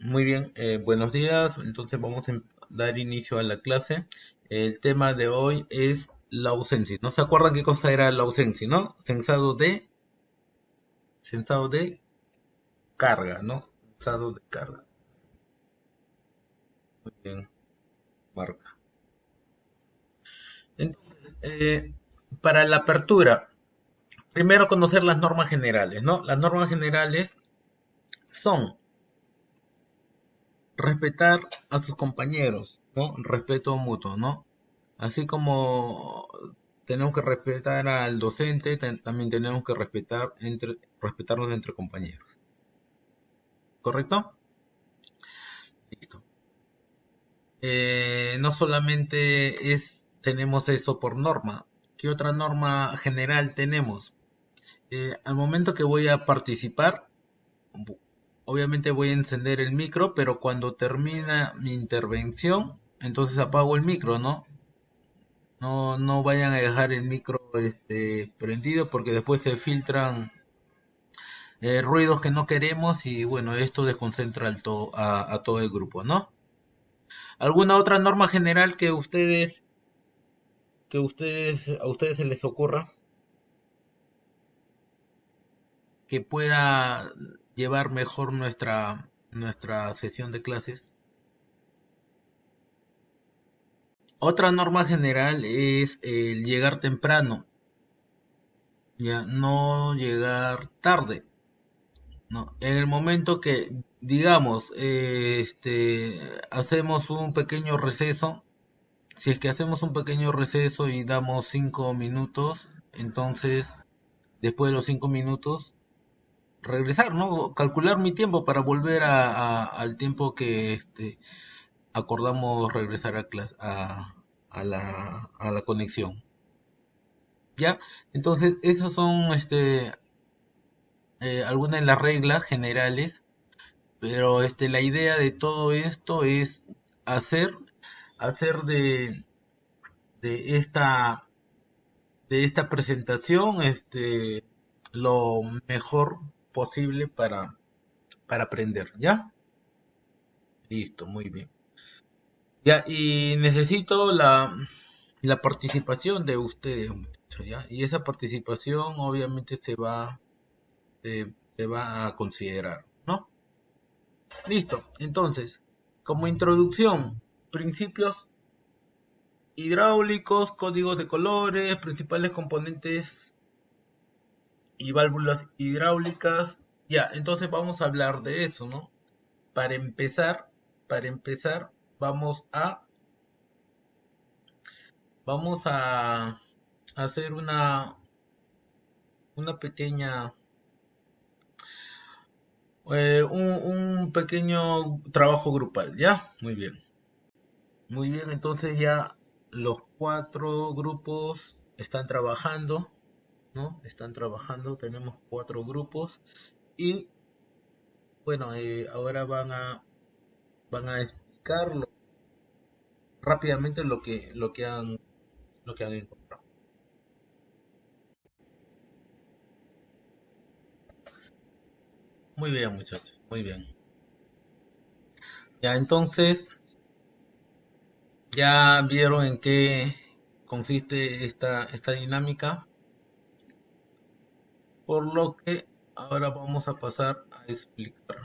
Muy bien, buenos días. Entonces vamos a dar inicio a la clase. El tema de hoy es la ausencia. ¿No se acuerdan qué cosa era la ausencia, no? Sensado de carga, ¿no? Sensado de carga. Muy bien, marca. Entonces, para la apertura, primero conocer las normas generales, ¿no? Las normas generales son respetar a sus compañeros, ¿no? Respeto mutuo, ¿no? Así como tenemos que respetar al docente, también tenemos que respetarnos entre compañeros. ¿Correcto? Listo. No solamente tenemos eso por norma. ¿Qué otra norma general tenemos? Al momento que voy a participar, obviamente voy a encender el micro, pero cuando termina mi intervención, entonces apago el micro, ¿no? No vayan a dejar el micro prendido porque después se filtran ruidos que no queremos y bueno, esto desconcentra a todo el grupo, ¿no? ¿Alguna otra norma general a ustedes se les ocurra que pueda llevar mejor nuestra sesión de clases? Otra norma general es el llegar temprano, ya no llegar tarde. No, en el momento que, digamos, hacemos un pequeño receso, si es que hacemos un pequeño receso y damos 5 minutos, entonces, después de los 5 minutos, regresar, ¿no? Calcular mi tiempo para volver al tiempo que acordamos regresar a la conexión. ¿Ya? Entonces, esas son algunas de las reglas generales. Pero la idea de todo esto es hacer, hacer de esta, de esta presentación lo mejor posible para aprender, ¿ya? Listo, muy bien. Ya, y necesito la participación de ustedes, muchachos, ¿ya? Y esa participación obviamente se va a considerar, ¿no? Listo, entonces, como introducción, principios hidráulicos, códigos de colores, principales componentes y válvulas hidráulicas. Ya, entonces vamos a hablar de eso, ¿no? Para empezar, para empezar, vamos a vamos a hacer una pequeña un pequeño trabajo grupal, ¿ya? Muy bien. Muy bien, entonces ya los cuatro grupos están trabajando, ¿no? Están trabajando, tenemos cuatro grupos y bueno, ahora van a explicar rápidamente lo que han encontrado. Muy bien, muchachos, muy bien. Ya entonces, ya vieron en qué consiste esta dinámica, por lo que ahora vamos a pasar a explicar,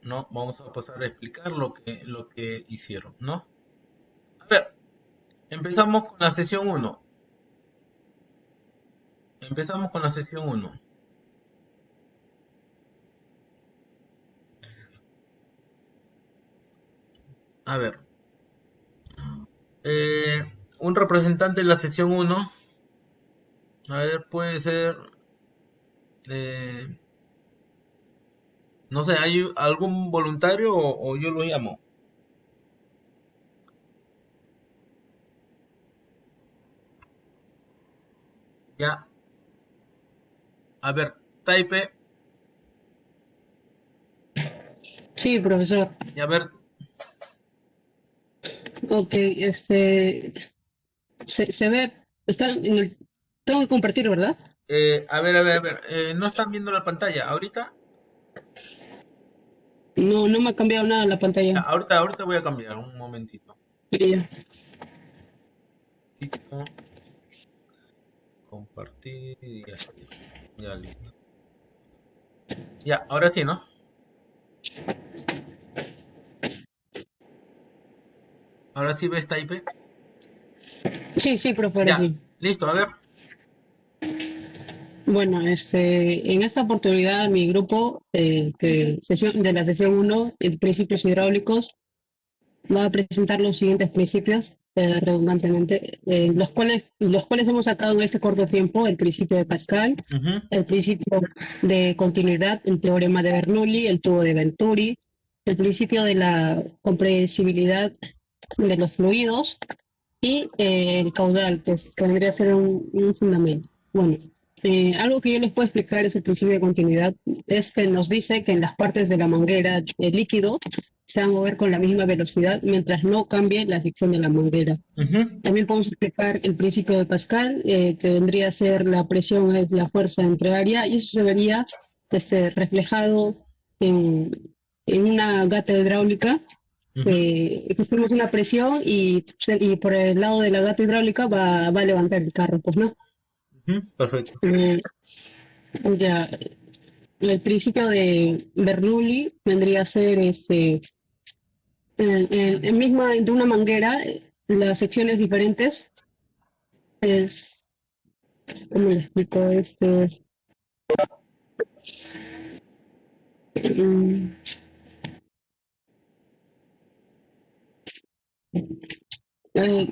¿no? Vamos a pasar a explicar lo que hicieron, ¿no? A ver, empezamos con la sesión uno. Empezamos con la sesión uno. A ver, eh, un representante de la sesión uno, a ver, puede ser, eh, no sé, ¿hay algún voluntario o yo lo llamo? Ya, a ver, Taipe, Sí, profesor. y a ver, Ok, se ve, está en el, tengo que compartir, ¿verdad? a ver, ¿no están viendo la pantalla ahorita? No, no me ha cambiado nada la Ya, pantalla. ahorita voy a cambiar, un momentito. Ya. Tipo, compartir y ya está. Ya listo. Ya, ahora sí, ¿no? Ahora sí ves Taipei. Sí, sí, profe, ahora Ya, sí. listo, a ver. Bueno, en esta oportunidad mi grupo de la sesión uno, principios hidráulicos, va a presentar los siguientes principios, redundantemente, los cuales hemos sacado en este corto tiempo: el principio de Pascal, Ujú, el principio de continuidad, el teorema de Bernoulli, el tubo de Venturi, el principio de la compresibilidad de los fluidos y el caudal, que vendría a ser un fundamento. Bueno, algo que yo les puedo explicar es el principio de continuidad, es que nos dice que en las partes de la manguera el líquido se va a mover con la misma velocidad mientras no cambie la sección de la manguera. ujú, También podemos explicar el principio de Pascal, que vendría a ser la presión es la fuerza entre área, y eso se vería reflejado en, en una gata hidráulica, ujú, ejercemos una presión y por el lado de la gata hidráulica va a levantar el carro, pues no. ujú, perfecto. Eh, ya, el principio de Bernoulli vendría a ser el misma de una manguera, las secciones diferentes, es, ¿cómo le explico? Mm,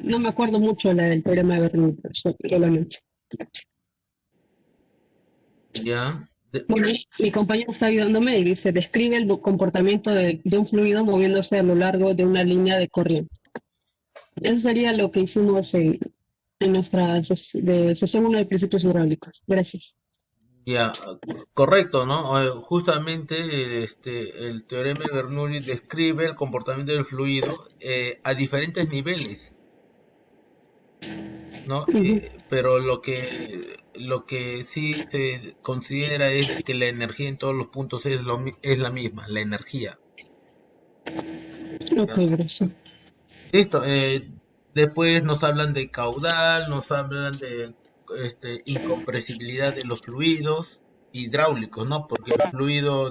no me acuerdo mucho del teorema de Bernoulli, pero solamente. Ya. Bueno, mi compañero está ayudándome y dice, describe el comportamiento de un fluido moviéndose a lo largo de una línea de corriente. Eso sería lo que hicimos en nuestra sesión 1 de principios hidráulicos. Gracias. Ya, correcto, ¿no? Justamente el teorema de Bernoulli describe el comportamiento del fluido a diferentes niveles, ¿no? Ujú. Pero lo que sí se considera es de que la energía en todos los puntos es la misma, la energía. Ok, ¿Ya? gracias. Listo. Después nos hablan de caudal, nos hablan de incompresibilidad de los fluidos hidráulicos, ¿no? Porque el fluido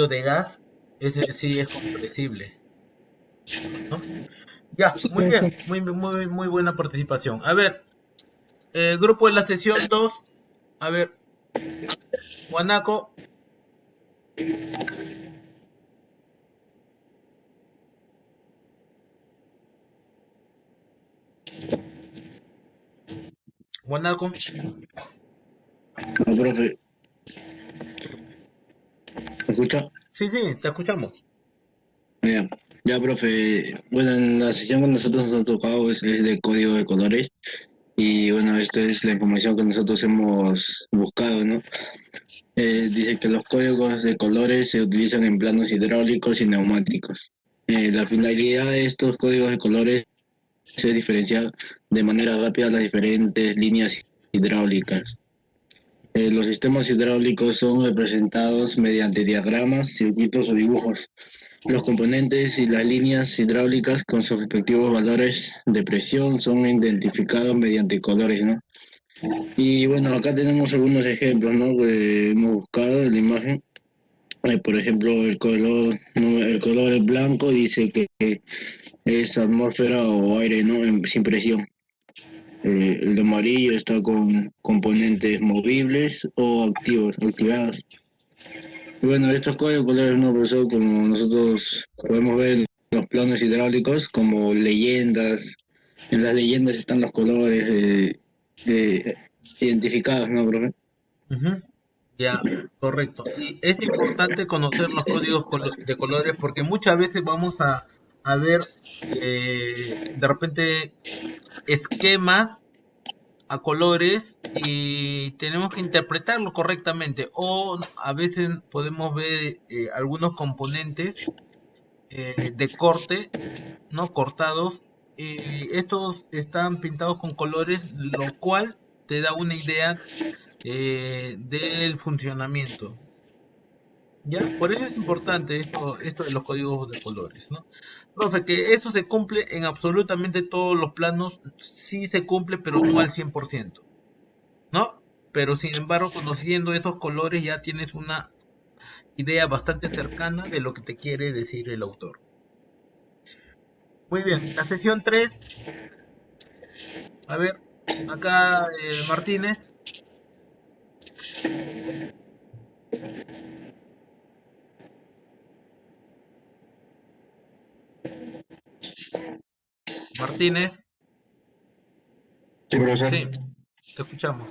de gas, ese sí es compresible, ¿no? Ya, Sí, muy bien, gracias. muy, muy, muy buena participación. A ver, grupo de la sesión 2, a ver, Guanaco, Guanaco, No, profe, ¿me escucha? sí, sí, te escuchamos. Ya, ya, profe. Bueno, en la sesión que nosotros nos ha tocado es de código de colores. Y bueno, esta es la información que nosotros hemos buscado, ¿no? Dice que los códigos de colores se utilizan en planos hidráulicos y neumáticos. La finalidad de estos códigos de colores es diferenciar de manera rápida las diferentes líneas hidráulicas. Los sistemas hidráulicos son representados mediante diagramas, circuitos o dibujos. Los componentes y las líneas hidráulicas con sus respectivos valores de presión son identificados mediante colores, ¿no? Y bueno, acá tenemos algunos ejemplos, ¿no? Que hemos buscado en la imagen. Por ejemplo, el color, ¿no? El color blanco dice que es atmósfera o aire, ¿no? Sin presión. El de amarillo está con componentes movibles o activados. Y bueno, estos códigos colores, ¿no, profesor? Como nosotros podemos ver en los planos hidráulicos, como leyendas. En las leyendas están los colores eh, identificados, ¿no, profe? Ujú. Ya, correcto. Y es importante conocer los códigos de colores porque muchas veces vamos a ver de repente esquemas a colores y tenemos que interpretarlo correctamente. O a veces podemos ver algunos componentes de corte, ¿no? Cortados. Y estos están pintados con colores, lo cual te da una idea del funcionamiento. ¿Ya? Por eso es importante esto de los códigos de colores, ¿no? Profe, que eso se cumple en absolutamente todos los planos, sí se cumple, pero no al 100%, ¿no? Pero sin embargo, conociendo esos colores ya tienes una idea bastante cercana de lo que te quiere decir el autor. Muy bien, la sesión 3, a ver, acá Martínez, Martínez, Sí, profesor. sí, te escuchamos.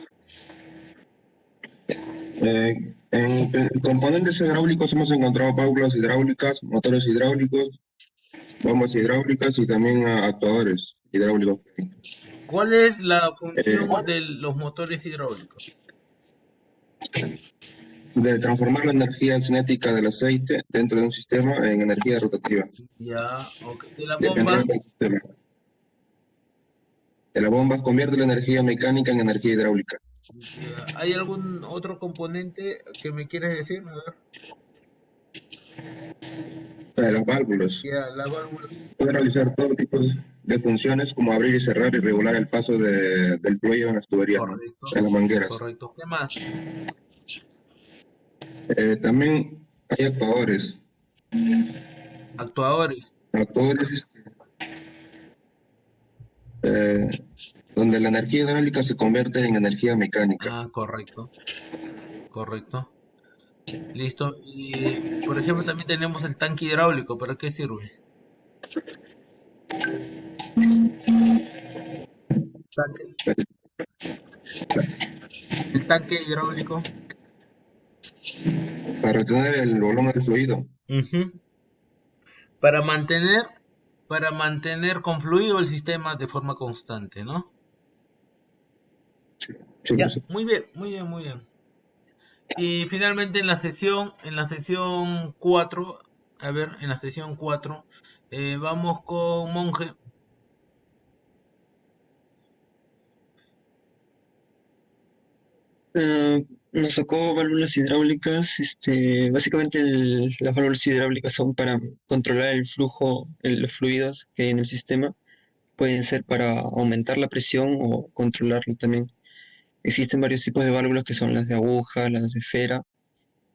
En componentes hidráulicos hemos encontrado válvulas hidráulicas, motores hidráulicos, bombas hidráulicas y también actuadores hidráulicos. ¿Cuál es la Eh, función de los motores hidráulicos? de transformar la energía cinética del aceite dentro de un sistema en energía rotativa, Ya, ok. De la bomba, dependiendo del sistema. De la bomba convierte la energía mecánica en energía hidráulica. ya. ¿Hay algún otro componente que me quieres decir? A ver. De las válvulas Ya, la válvula. puede realizar todo tipo de funciones como abrir y cerrar y regular el paso del fluido en las tuberías, ¿no? Correcto, En las mangueras. correcto. ¿Qué más? También hay actuadores. Actuadores. Actuadores eh, donde la energía hidráulica se convierte en energía mecánica. Ah, correcto, correcto. Listo. Y, por ejemplo, también tenemos el tanque hidráulico. ¿Para qué sirve? Tanque- El tanque hidráulico. Para retener el volumen del fluido. Ujú. Para mantener, para mantener con fluido el sistema de forma constante, ¿no? Sí, Ya, sí. muy bien, muy bien, muy bien. Y finalmente en la sesión 4, a ver, en la sesión 4, vamos con Monje. Nos sacó válvulas hidráulicas. Básicamente las válvulas hidráulicas son para controlar el flujo, los fluidos que hay en el sistema. Pueden ser para aumentar la presión o controlarlo también. Existen varios tipos de válvulas que son las de aguja, las de esfera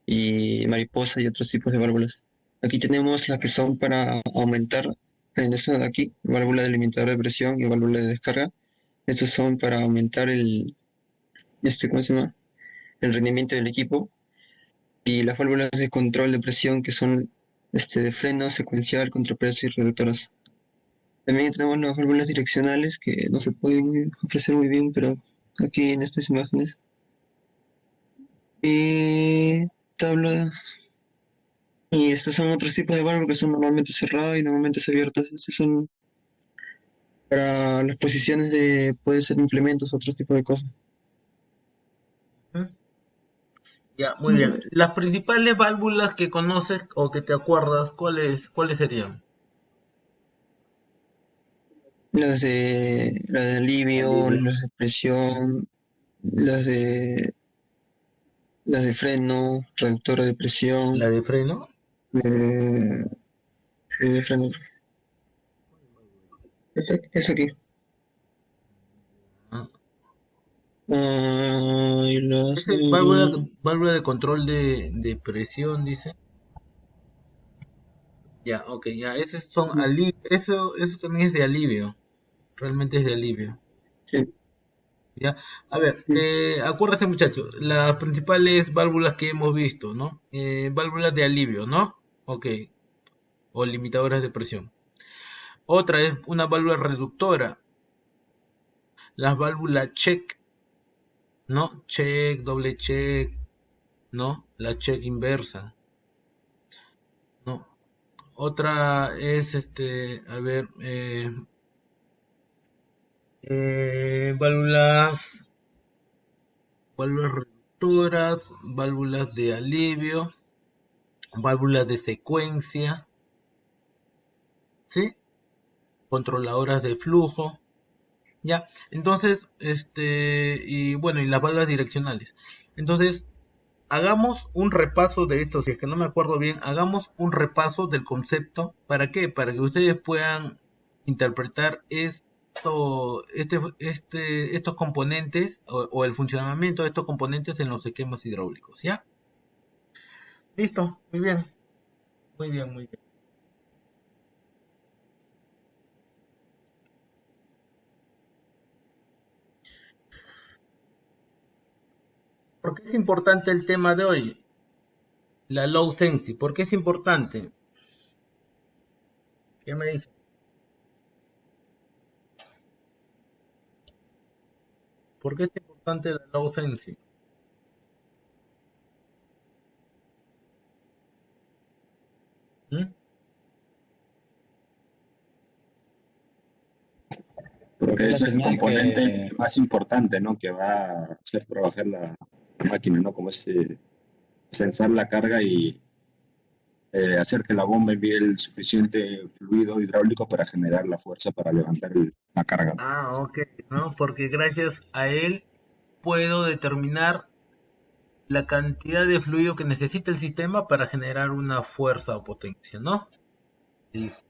y mariposa y otros tipos de válvulas. Aquí tenemos las que son para aumentar, en esta de aquí, válvula de limitador de presión y válvula de descarga. Estos son para aumentar ¿cómo se llama? El rendimiento del equipo. Y las válvulas de control de presión que son de freno, secuencial, contrapeso y reductoras. También tenemos las válvulas direccionales que no se pueden ofrecer muy bien, pero aquí en estas imágenes. Y tabla. Y estos son otros tipos de válvulas que son normalmente cerradas y normalmente abiertas. Estos son para las posiciones de, puede ser implementos, otros tipos de cosas. ¿Mm? Ya, muy bien. Las principales válvulas que conoces o que te acuerdas, ¿cuáles serían? Las de alivio, las de presión, las de las de freno, reductora de presión, La de freno. eh, de freno. Eso aquí. Ah, Y las ese válvula de control de presión, dice. Ya, ok, ya, esos son alivio, eso también es de alivio, realmente es de alivio. sí, Ya, a ver, sí. acuérdate muchachos, las principales válvulas que hemos visto, ¿no? Válvulas de alivio, ¿no? Ok, o limitadoras de presión. Otra es una válvula reductora, las válvulas check, ¿no? Check, doble check, ¿no? La check inversa, ¿no? Otra es, a ver, válvulas, válvulas reductoras, válvulas de alivio, válvulas de secuencia, ¿sí? Controladoras de flujo, ya. Entonces, y bueno, y las válvulas direccionales. Entonces, hagamos un repaso de esto, si es que no me acuerdo bien, hagamos un repaso del concepto. ¿Para qué? Para que ustedes puedan interpretar estos componentes o el funcionamiento de estos componentes en los esquemas hidráulicos, ¿ya? Listo, muy bien, muy bien, muy bien. ¿Por qué es importante el tema de hoy? La low sensi. ¿Por qué es importante? ¿Qué me dice? ¿Por qué es importante la low sensi? ¿Mm? Porque Porque es la es el señal componente que, más importante, ¿no? Que va a hacer trabajar la máquina, ¿no? Como es sensar la carga y hacer que la bomba envíe el suficiente fluido hidráulico para generar la fuerza para levantar la carga. Ah, ok, ¿no? Porque gracias a él puedo determinar la cantidad de fluido que necesita el sistema para generar una fuerza o potencia, ¿no? Listo.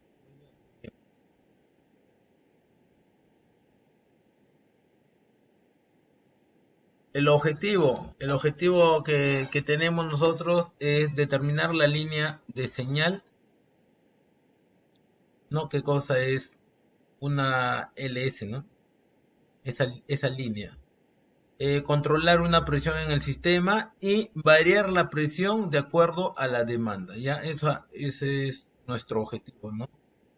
El objetivo que tenemos nosotros es determinar la línea de señal, ¿no? ¿Qué cosa es una LS, ¿no? Esa línea. Controlar una presión en el sistema y variar la presión de acuerdo a la demanda, ¿ya? Ese es nuestro objetivo, ¿no?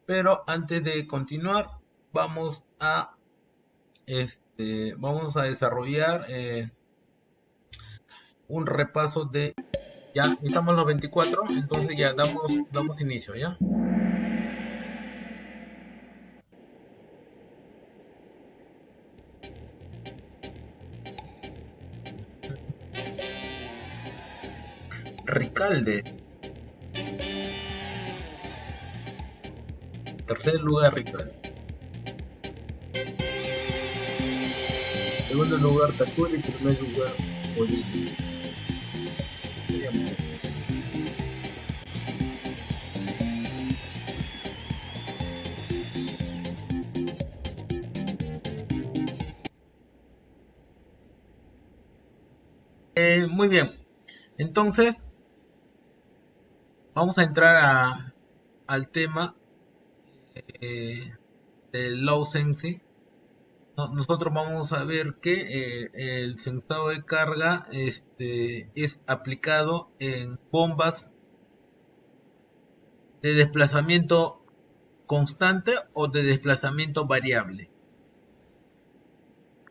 Pero antes de continuar, vamos a, vamos a desarrollar un repaso de, ya, estamos los 24, entonces ya damos inicio, ¿ya? Ricalde, tercer lugar Ricalde. Segundo lugar Takuri, primer lugar Odisi. Muy bien, entonces vamos a entrar al tema del low sensing. Nosotros vamos a ver que el sensado de carga es aplicado en bombas de desplazamiento constante o de desplazamiento variable.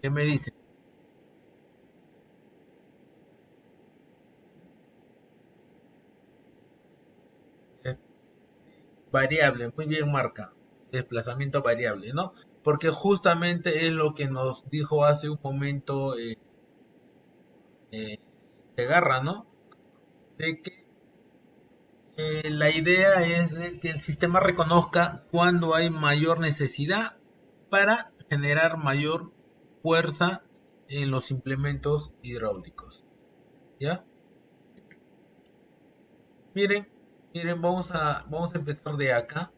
¿Qué me dice? Variable, muy bien marca. Desplazamiento variable, ¿no? Porque justamente es lo que nos dijo hace un momento Segarra, ¿no? De que la idea es de que el sistema reconozca cuando hay mayor necesidad para generar mayor fuerza en los implementos hidráulicos. ¿Ya? Miren, miren, vamos a empezar de acá.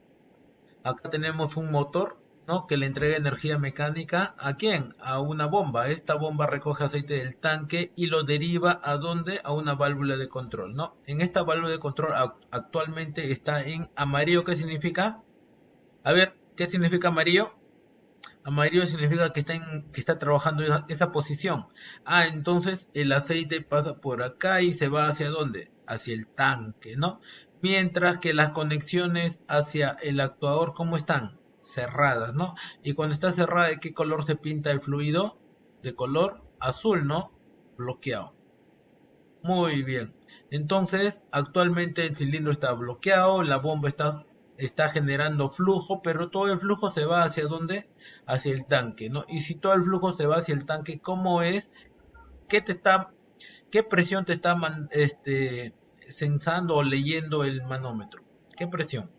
Acá tenemos un motor, ¿no? Que le entrega energía mecánica. ¿A quién? A una bomba. Esta bomba recoge aceite del tanque y lo deriva ¿a dónde? A una válvula de control, ¿no? En esta válvula de control actualmente está en amarillo. ¿Qué significa? A ver, ¿qué significa amarillo? Amarillo significa que está trabajando esa posición. Ah, entonces el aceite pasa por acá y se va hacia dónde? Hacia el tanque, ¿no? Mientras que las conexiones hacia el actuador, ¿cómo están? Cerradas, ¿no? Y cuando está cerrada, ¿de qué color se pinta el fluido? De color azul, ¿no? Bloqueado. Muy bien. Entonces, actualmente el cilindro está bloqueado, la bomba está generando flujo, pero todo el flujo se va hacia dónde? Hacia el tanque, ¿no? Y si todo el flujo se va hacia el tanque, ¿cómo es? ¿Qué qué presión te está sensando o leyendo el manómetro? ¿Qué presión?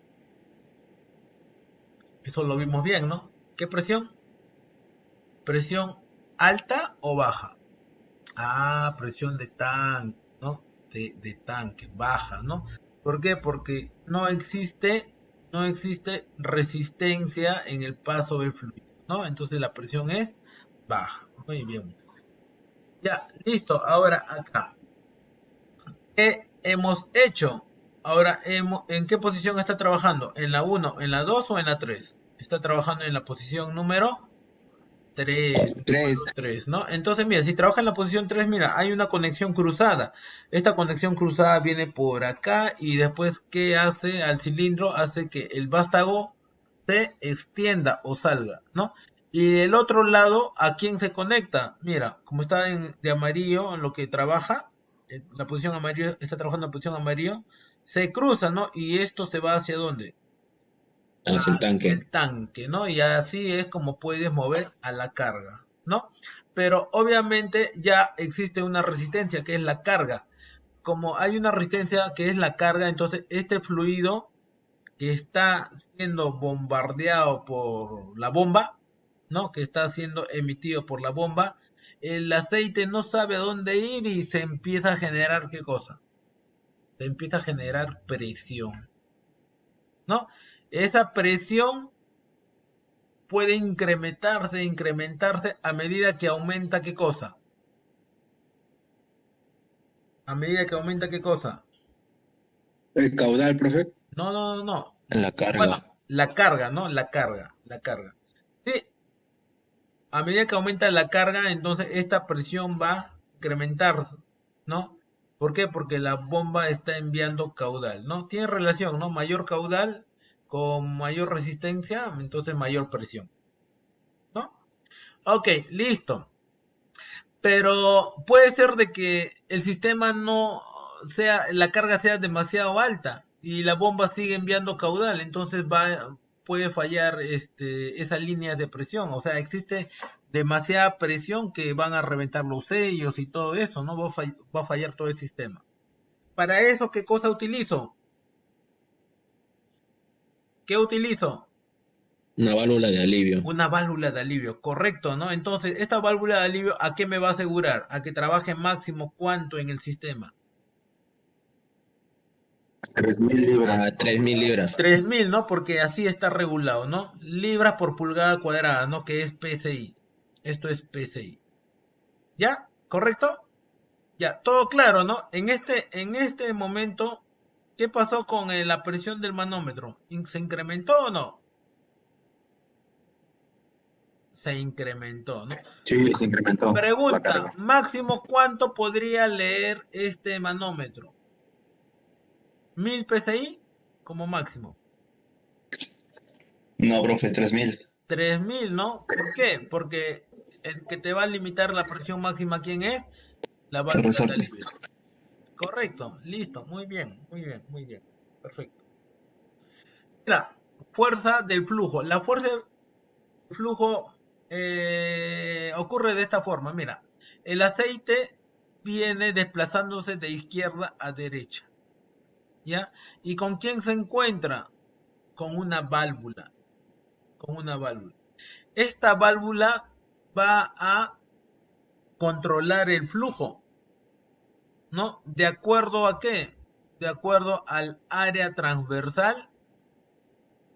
Eso lo vimos bien, ¿no? ¿Qué presión? ¿Presión alta o baja? Ah, presión de tanque, ¿no? de tanque, baja, ¿no? ¿Por qué? Porque no existe resistencia en el paso del fluido, ¿no? Entonces la presión es baja. Muy bien. Ya, listo. Ahora acá. ¿Qué hemos hecho? Ahora, ¿en qué posición está trabajando? ¿En la 1, en la 2 o en la 3? Está trabajando en la posición número 3, número 3. 3, ¿no? Entonces, mira, si trabaja en la posición 3, mira, hay una conexión cruzada. Esta conexión cruzada viene por acá y después, ¿qué hace al cilindro? Hace que el vástago se extienda o salga, ¿no? Y el otro lado, ¿a quién se conecta? Mira, como está de amarillo en lo que trabaja, la posición amarillo, está trabajando en la posición amarillo, se cruza, ¿no? Y esto se va hacia dónde? Hacia el Hacia tanque. el tanque, ¿no? Y así es como puedes mover a la carga, ¿no? Pero obviamente ya existe una resistencia que es la carga. Como hay una resistencia que es la carga, entonces este fluido que está siendo bombardeado por la bomba, ¿no? Que está siendo emitido por la bomba, el aceite no sabe a dónde ir y se empieza a generar, ¿qué cosa? Se empieza a generar presión, ¿no? Esa presión puede incrementarse a medida que aumenta qué cosa. A medida que aumenta qué cosa. El caudal, profe. No, no, no, no. La Bueno, carga. la carga, ¿no? La carga. Sí, a medida que aumenta la carga, entonces esta presión va a incrementarse, ¿no? ¿Por qué? Porque la bomba está enviando caudal, ¿no? Tiene relación, ¿no? Mayor caudal con mayor resistencia, entonces mayor presión, ¿no? Ok, listo. Pero puede ser de que el sistema no sea, la carga sea demasiado alta y la bomba sigue enviando caudal, entonces puede fallar esa línea de presión, o sea, existe demasiada presión que van a reventar los sellos y todo eso, ¿no? Va a fallar todo el sistema. Para eso, ¿qué cosa utilizo? ¿Qué utilizo? Una válvula de alivio. Una válvula de alivio, correcto, ¿no? Entonces, esta válvula de alivio, ¿a qué me va a asegurar? A que trabaje máximo cuánto en el sistema. 3.000 libras. A 3.000 libras. 3000, ¿no? Porque así está regulado, ¿no? Libras por pulgada cuadrada, ¿no? Que es PSI. Esto es PSI. ¿Ya? ¿Correcto? Ya, todo claro, ¿no? En este momento, ¿qué pasó con la presión del manómetro? ¿Se incrementó o no? Se incrementó, ¿no? Sí, se incrementó la Pregunta, carga. máximo, ¿cuánto podría leer este manómetro? ¿1000 PSI? Como máximo. No, profe, 3.000. 3000, ¿no? ¿Por qué? Porque el que te va a limitar la presión máxima, ¿quién es? La El válvula de resorte. alivio. Correcto, listo, muy bien, muy bien, muy bien. Perfecto. Mira, fuerza del flujo. La fuerza del flujo ocurre de esta forma. Mira, el aceite viene desplazándose de izquierda a derecha, ¿ya? ¿Y con quién se encuentra? Con una válvula, con una válvula. Esta válvula va a controlar el flujo, ¿no? ¿De acuerdo a qué? De acuerdo al área transversal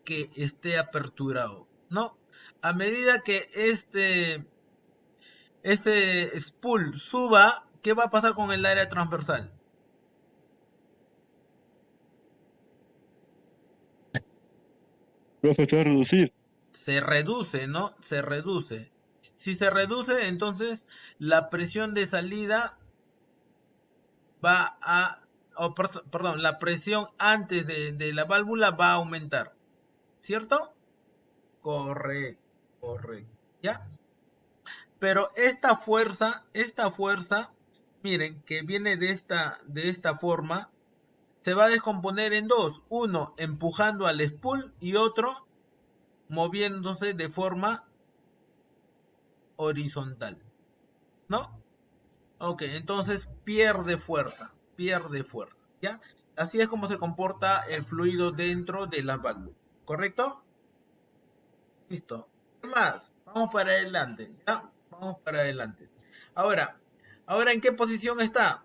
que esté aperturado, ¿no? A medida que este spool suba, ¿qué va a pasar con el área transversal? Profe, se va a reducir. Se reduce, ¿no? Se reduce. Si se reduce, entonces la presión de salida va a, perdón, la presión antes de la válvula va a aumentar, ¿cierto? Correcto, correcto, ¿ya? Pero esta fuerza, miren, que viene de esta forma, se va a descomponer en dos. Uno empujando al spool y otro moviéndose de forma horizontal, ¿no? Ok, entonces pierde fuerza, ¿ya? Así es como se comporta el fluido dentro de la válvula, ¿correcto? Listo. ¿Qué más? Vamos para adelante, ¿ya? Vamos para adelante. Ahora, ¿en qué posición está?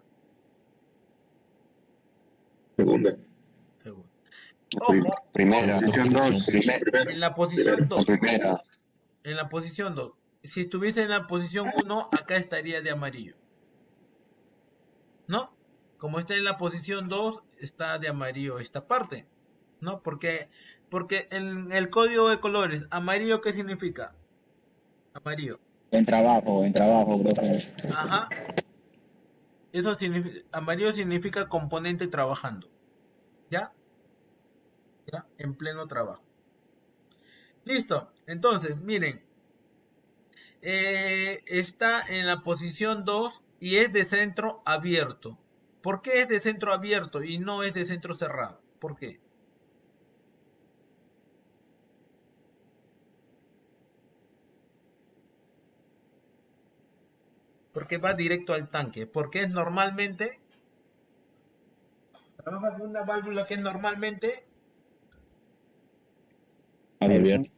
Segunda. Segundo. Ojo, Primera. Posición 2. Primera. en la posición 2. Primera. En la posición 2. Si estuviese en la posición 1, acá estaría de amarillo. ¿No? Como está en la posición 2, está de amarillo esta parte. ¿No? Porque en el código de colores, amarillo, ¿qué significa? Amarillo. En trabajo, profe. Ajá. Eso significa, amarillo significa componente trabajando. ¿Ya? ¿Ya? En pleno trabajo. Listo. Entonces, miren. Está en la posición 2 y es de centro abierto. ¿Por qué es de centro abierto y no es de centro cerrado? ¿Por qué? Porque va directo al tanque. Porque es normalmente... Trabaja con una válvula que es normalmente... Abierto.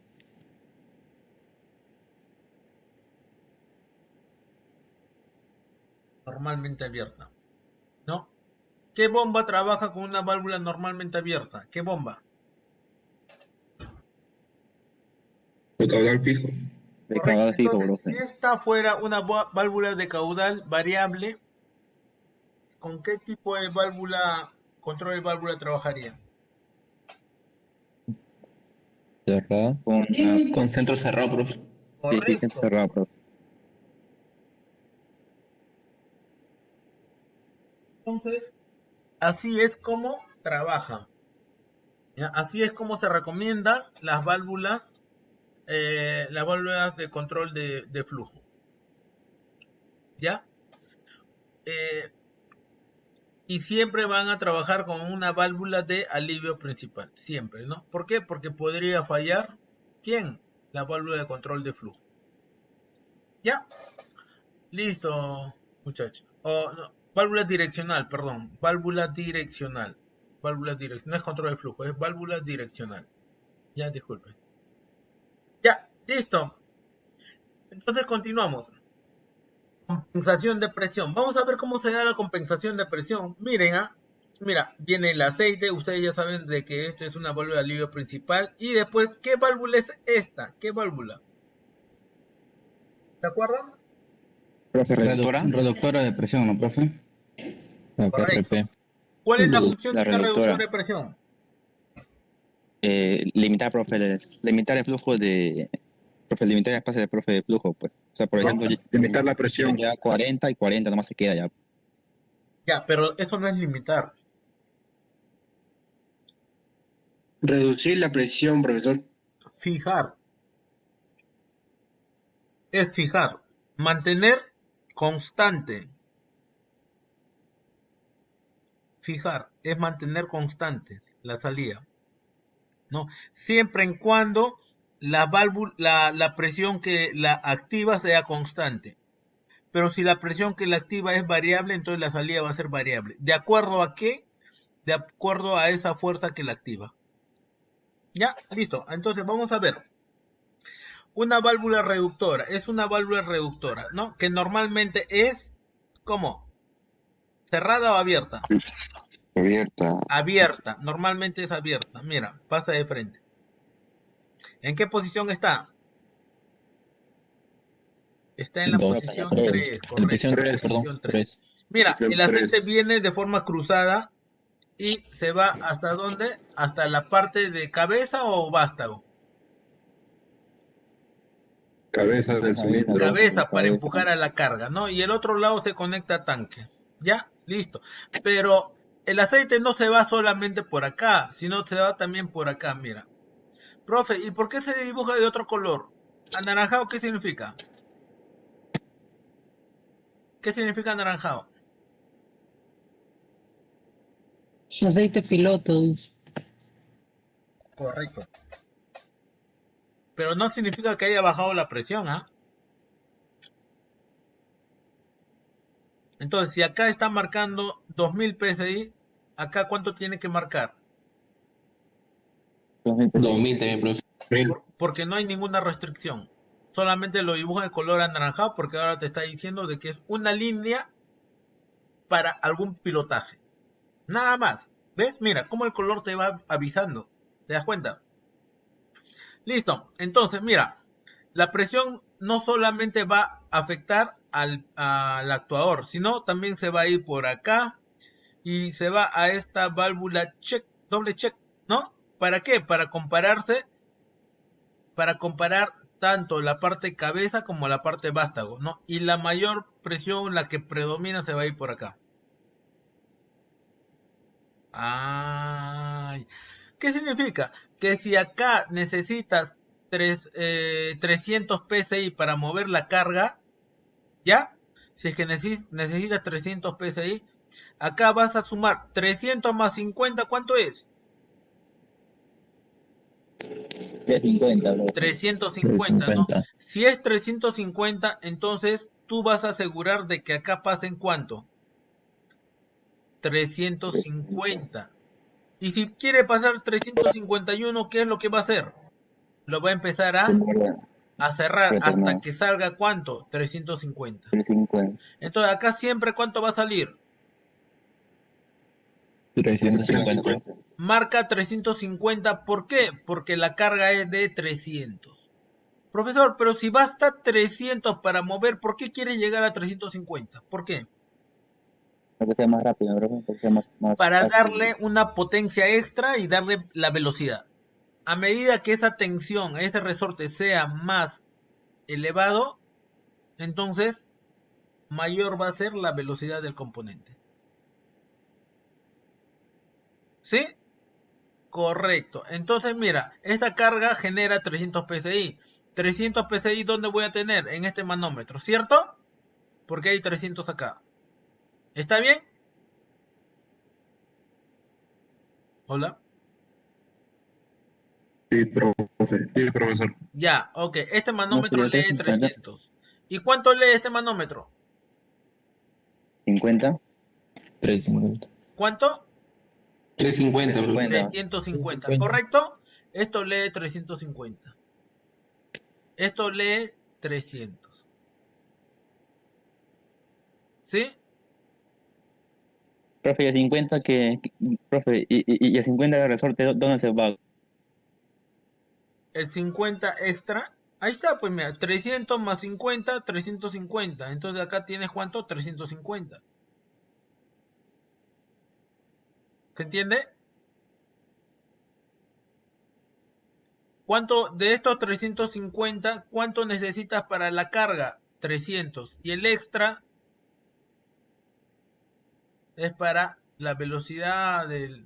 Normalmente abierta. ¿No? ¿Qué bomba trabaja con una válvula normalmente abierta? ¿Qué bomba? De caudal fijo. De Correcto. caudal fijo, Entonces, si profe. esta fuera una válvula de caudal variable, ¿con qué tipo de válvula, control de válvula trabajaría? Cerrado. Con centro cerrado, profe. Sí, Correcto. cerrado, profe. Entonces, así es como trabaja. ¿Ya? Así es como se recomiendan las válvulas de control de flujo. ¿Ya? Eh, y siempre van a trabajar con una válvula de alivio principal. Siempre, ¿no? ¿Por qué? Porque podría fallar. ¿Quién? La válvula de control de flujo. ¿Ya? Listo, muchachos. No, válvula direccional, perdón. Válvula direccional. Válvula direccional. No es control de flujo, es válvula direccional. Ya, disculpen. Ya, listo. Entonces continuamos. Compensación de presión. Vamos a ver cómo se da la compensación de presión. Miren, mira, viene el aceite. Ustedes ya saben de que esto es una válvula de alivio principal. Y después, ¿qué válvula es esta? ¿Qué válvula? ¿Se acuerdan? Profe, Reductora de presión, ¿no, profe? La Correcto. PRP. ¿Cuál es la función La de una reductora reductora. de presión? Limitar, profe, limitar el flujo de... Profe, limitar el espacio de profe de flujo, pues. O sea, por No. ejemplo, Limitar la presión. ya 40 y 40 nomás se queda ya. Ya, pero eso no es limitar. Reducir la presión, profesor. Fijar. Es fijar. Mantener constante. Fijar es mantener constante la salida, ¿no? Siempre en cuando la válvula, la presión que la activa sea constante. Pero si la presión que la activa es variable, entonces la salida va a ser variable. ¿De acuerdo a qué? De acuerdo a esa fuerza que la activa. Ya, listo. Entonces vamos a ver. Una válvula reductora. Es una válvula reductora, ¿no? Que normalmente es, ¿cómo? ¿Cerrada o abierta? Abierta. Abierta. Normalmente es abierta. Mira, pasa de frente. ¿En qué posición está? Está en la posición 3, correcto. Posición 3. Mira, el aceite viene de forma cruzada y se va ¿hasta dónde? Hasta la parte de cabeza o vástago. Cabeza del cilindro. Cabeza para empujar a la carga, ¿no? Y el otro lado se conecta a tanque. ¿Ya? Listo. Pero el aceite no se va solamente por acá, sino se va también por acá, mira. Profe, ¿y por qué se dibuja de otro color? ¿Anaranjado qué significa? ¿Qué significa anaranjado? Aceite piloto. Correcto. Pero no significa que haya bajado la presión, ¿ah? Entonces, si acá está marcando 2000 psi, acá ¿cuánto tiene que marcar? 2000 también, profe. Porque no hay ninguna restricción. Solamente lo dibuja de color anaranjado porque ahora te está diciendo de que es una línea para algún pilotaje. Nada más. ¿Ves? Mira, cómo el color te va avisando. ¿Te das cuenta? Listo. Entonces, mira, la presión no solamente va a afectar al actuador, sino también se va a ir por acá y se va a esta válvula check, doble check, ¿no? ¿Para qué? Para comparar tanto la parte cabeza como la parte vástago, ¿no? Y la mayor presión, la que predomina, se va a ir por acá. Ay, ¿qué significa? Que si acá necesitas 300 PSI para mover la carga, ¿ya? Si es que necesitas 300 PSI, acá vas a sumar 300 más 50, ¿cuánto es? 350, bro. 350, ¿no? Si es 350, entonces tú vas a asegurar de que acá pasen ¿cuánto? 350. Y si quiere pasar 351, ¿qué es lo que va a hacer? Lo va a empezar a cerrar hasta Retornado. que salga ¿cuánto? 350. 350. Entonces acá siempre ¿cuánto va a salir? 350. Marca 350, ¿por qué? Porque la carga es de 300. Profesor, pero si basta 300 para mover, ¿por qué quiere llegar a 350? ¿Por qué? Para que sea más rápido, bro. Para que sea más Para fácil. darle una potencia extra y darle la velocidad. A medida que esa tensión, ese resorte sea más elevado, entonces mayor va a ser la velocidad del componente. ¿Sí? Correcto. Entonces, mira, esta carga genera 300 PSI. 300 PSI, ¿dónde voy a tener? En este manómetro, ¿cierto? Porque hay 300 acá. ¿Está bien? Hola. Sí, profe. Sí, profesor. Ya, ok. Este No manómetro sería lee 350. 300. ¿Y cuánto lee este manómetro? 50. 350. ¿Cuánto? 350, bro. 350, ¿correcto? Esto lee 350. Esto lee 300. ¿Sí? Profe, y a 50 profe, y a 50 de resorte, ¿dónde se va? El 50 extra. Ahí está, pues mira, 300 más 50, 350. Entonces acá tienes ¿cuánto? 350. ¿Se entiende? ¿Cuánto de estos 350, cuánto necesitas para la carga? 300. Y el extra es para la velocidad de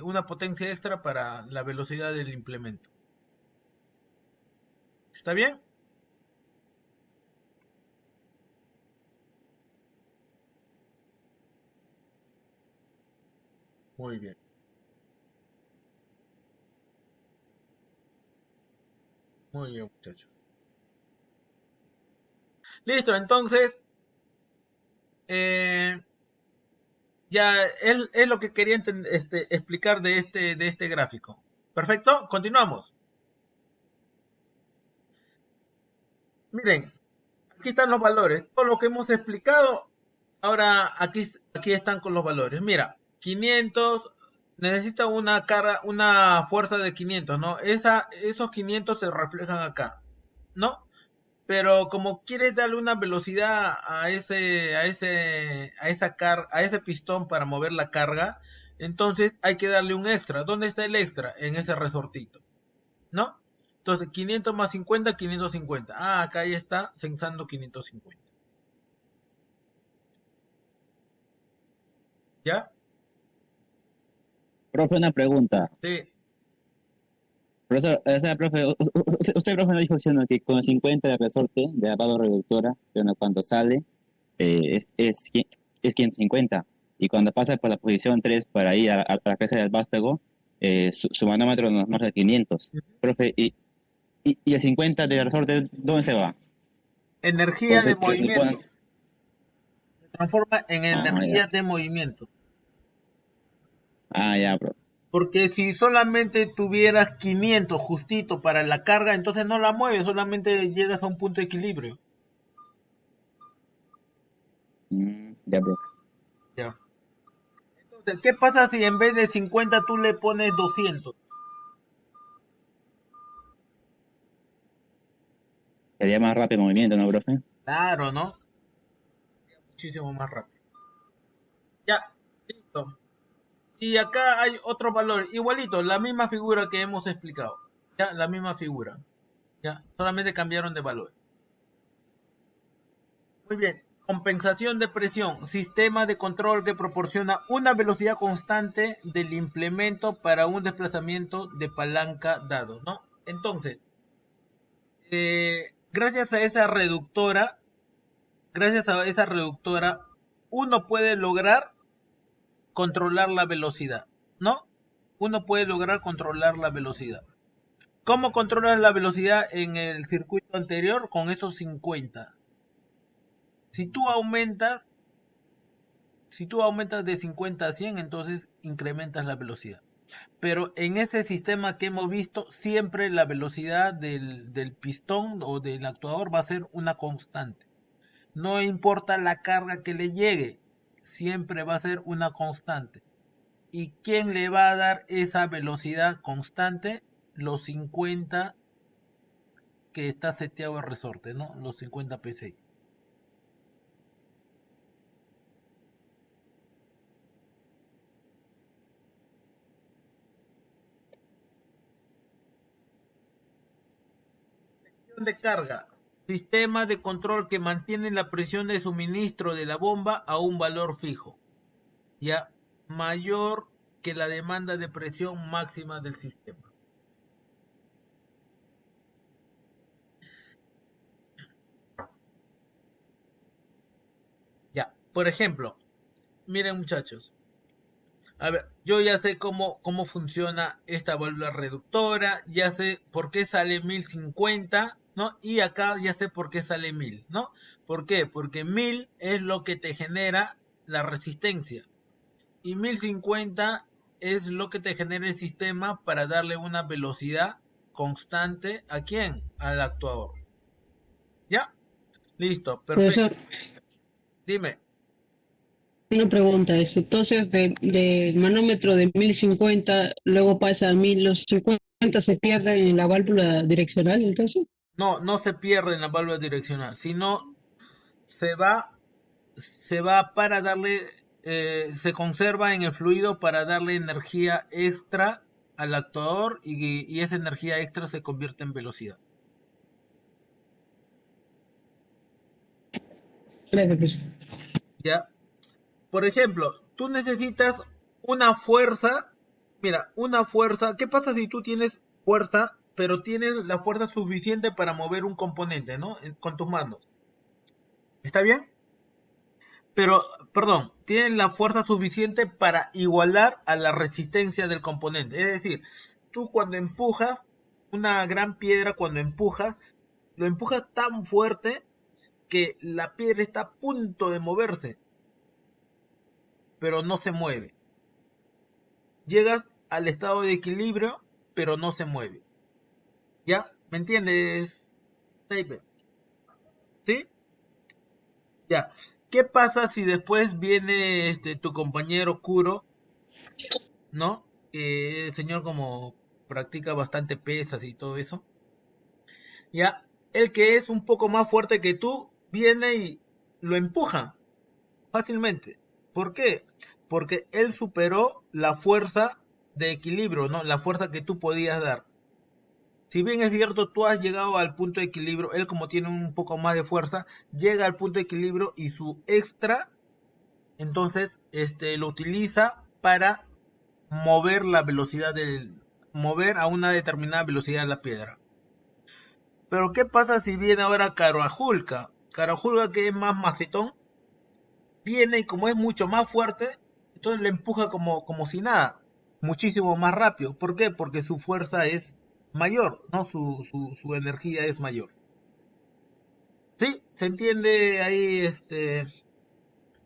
una potencia extra para la velocidad del implemento. ¿Está bien? Muy bien. Muy bien, muchachos. Listo, entonces, ya es lo que quería explicar de este gráfico. Perfecto, continuamos. Miren, aquí están los valores. Todo lo que hemos explicado, ahora aquí están con los valores. Mira, 500 necesita una fuerza de 500, ¿no? Esos 500 se reflejan acá, ¿no? Pero como quieres darle una velocidad a ese pistón para mover la carga, entonces hay que darle un extra. ¿Dónde está el extra? En ese resortito, ¿no? Entonces 500 más 50, 550. Ah, acá ya está censando 550. ¿Ya? Profe, una pregunta. Sí. Profesor, o sea, profe, usted, profe, nos dijo diciendo que con 50 de resorte de la barra reductora, cuando sale, es 550. Y cuando pasa por la posición 3 para ir a la cabeza del vástago, su manómetro nos marca 500. Profe, y el 50 de resorte, ¿dónde se va? Energía de Entonces, se supone... movimiento. Se transforma en Ah, ya. energía de movimiento. Ah, ya, bro. Porque si solamente tuvieras 500 justito para la carga, entonces no la mueves, solamente llegas a un punto de equilibrio. Ya, bro. Ya. ¿Qué pasa si en vez de 50 tú le pones 200? Sería más rápido el movimiento, ¿no, profe? Claro, ¿no? Muchísimo más rápido. Ya, listo. Y acá hay otro valor, igualito, la misma figura que hemos explicado. Ya, la misma figura. Ya, solamente cambiaron de valor. Muy bien. Compensación de presión. Sistema de control que proporciona una velocidad constante del implemento para un desplazamiento de palanca dado, ¿no? Entonces, gracias a esa reductora, uno puede lograr controlar la velocidad, ¿no? Uno puede lograr controlar la velocidad. ¿Cómo controlas la velocidad en el circuito anterior? Con esos 50. Si tú aumentas de 50 a 100, entonces incrementas la velocidad. Pero en ese sistema que hemos visto, siempre la velocidad del pistón o del actuador va a ser una constante. No importa la carga que le llegue, siempre va a ser una constante. ¿Y quién le va a dar esa velocidad constante? Los 50 que está seteado el resorte, ¿no? Los 50 PSI. De carga. Sistema de control que mantiene la presión de suministro de la bomba a un valor fijo. Ya mayor que la demanda de presión máxima del sistema. Ya, por ejemplo, miren muchachos. A ver, yo ya sé cómo funciona esta válvula reductora, ya sé por qué sale 1050, ¿no? Y acá ya sé por qué sale 1000, ¿no? ¿Por qué? Porque 1000 es lo que te genera la resistencia. Y 1050 es lo que te genera el sistema para darle una velocidad constante. ¿A quién? Al actuador. ¿Ya? Listo, perfecto. Profesor, Dime. una pregunta es, entonces del manómetro de 1050 luego pasa a 1000, los 50 se pierden en la válvula direccional, entonces. No, no se pierde en la válvula direccional, sino se va, se va para darle, se conserva en el fluido para darle energía extra al actuador y esa energía extra se convierte en velocidad. Gracias, profesor. ¿Ya? Por ejemplo, tú necesitas una fuerza. Mira, una fuerza. ¿Qué pasa si tú tienes fuerza, pero tienes la fuerza suficiente para mover un componente, ¿no? Con tus manos. ¿Está bien? Pero, perdón, tienes la fuerza suficiente para igualar a la resistencia del componente. Es decir, tú cuando empujas una gran piedra, lo empujas tan fuerte que la piedra está a punto de moverse, pero no se mueve. Llegas al estado de equilibrio, pero no se mueve. ¿Ya? ¿Me entiendes, Tape? ¿Sí? Ya. ¿Qué pasa si después viene tu compañero Kuro, ¿no? El señor como practica bastante pesas y todo eso. Ya. El que es un poco más fuerte que tú, viene y lo empuja fácilmente. ¿Por qué? Porque él superó la fuerza de equilibrio, ¿no? La fuerza que tú podías dar. Si bien es cierto, tú has llegado al punto de equilibrio, él como tiene un poco más de fuerza, llega al punto de equilibrio y su extra, entonces, lo utiliza para mover la velocidad mover a una determinada velocidad la piedra. Pero ¿qué pasa si viene ahora Carajulca? Carajulca, que es más macetón, viene y como es mucho más fuerte, entonces le empuja como si nada, muchísimo más rápido. ¿Por qué? Porque su fuerza es mayor, ¿no? Su energía es mayor. ¿Sí? ¿Se entiende ahí,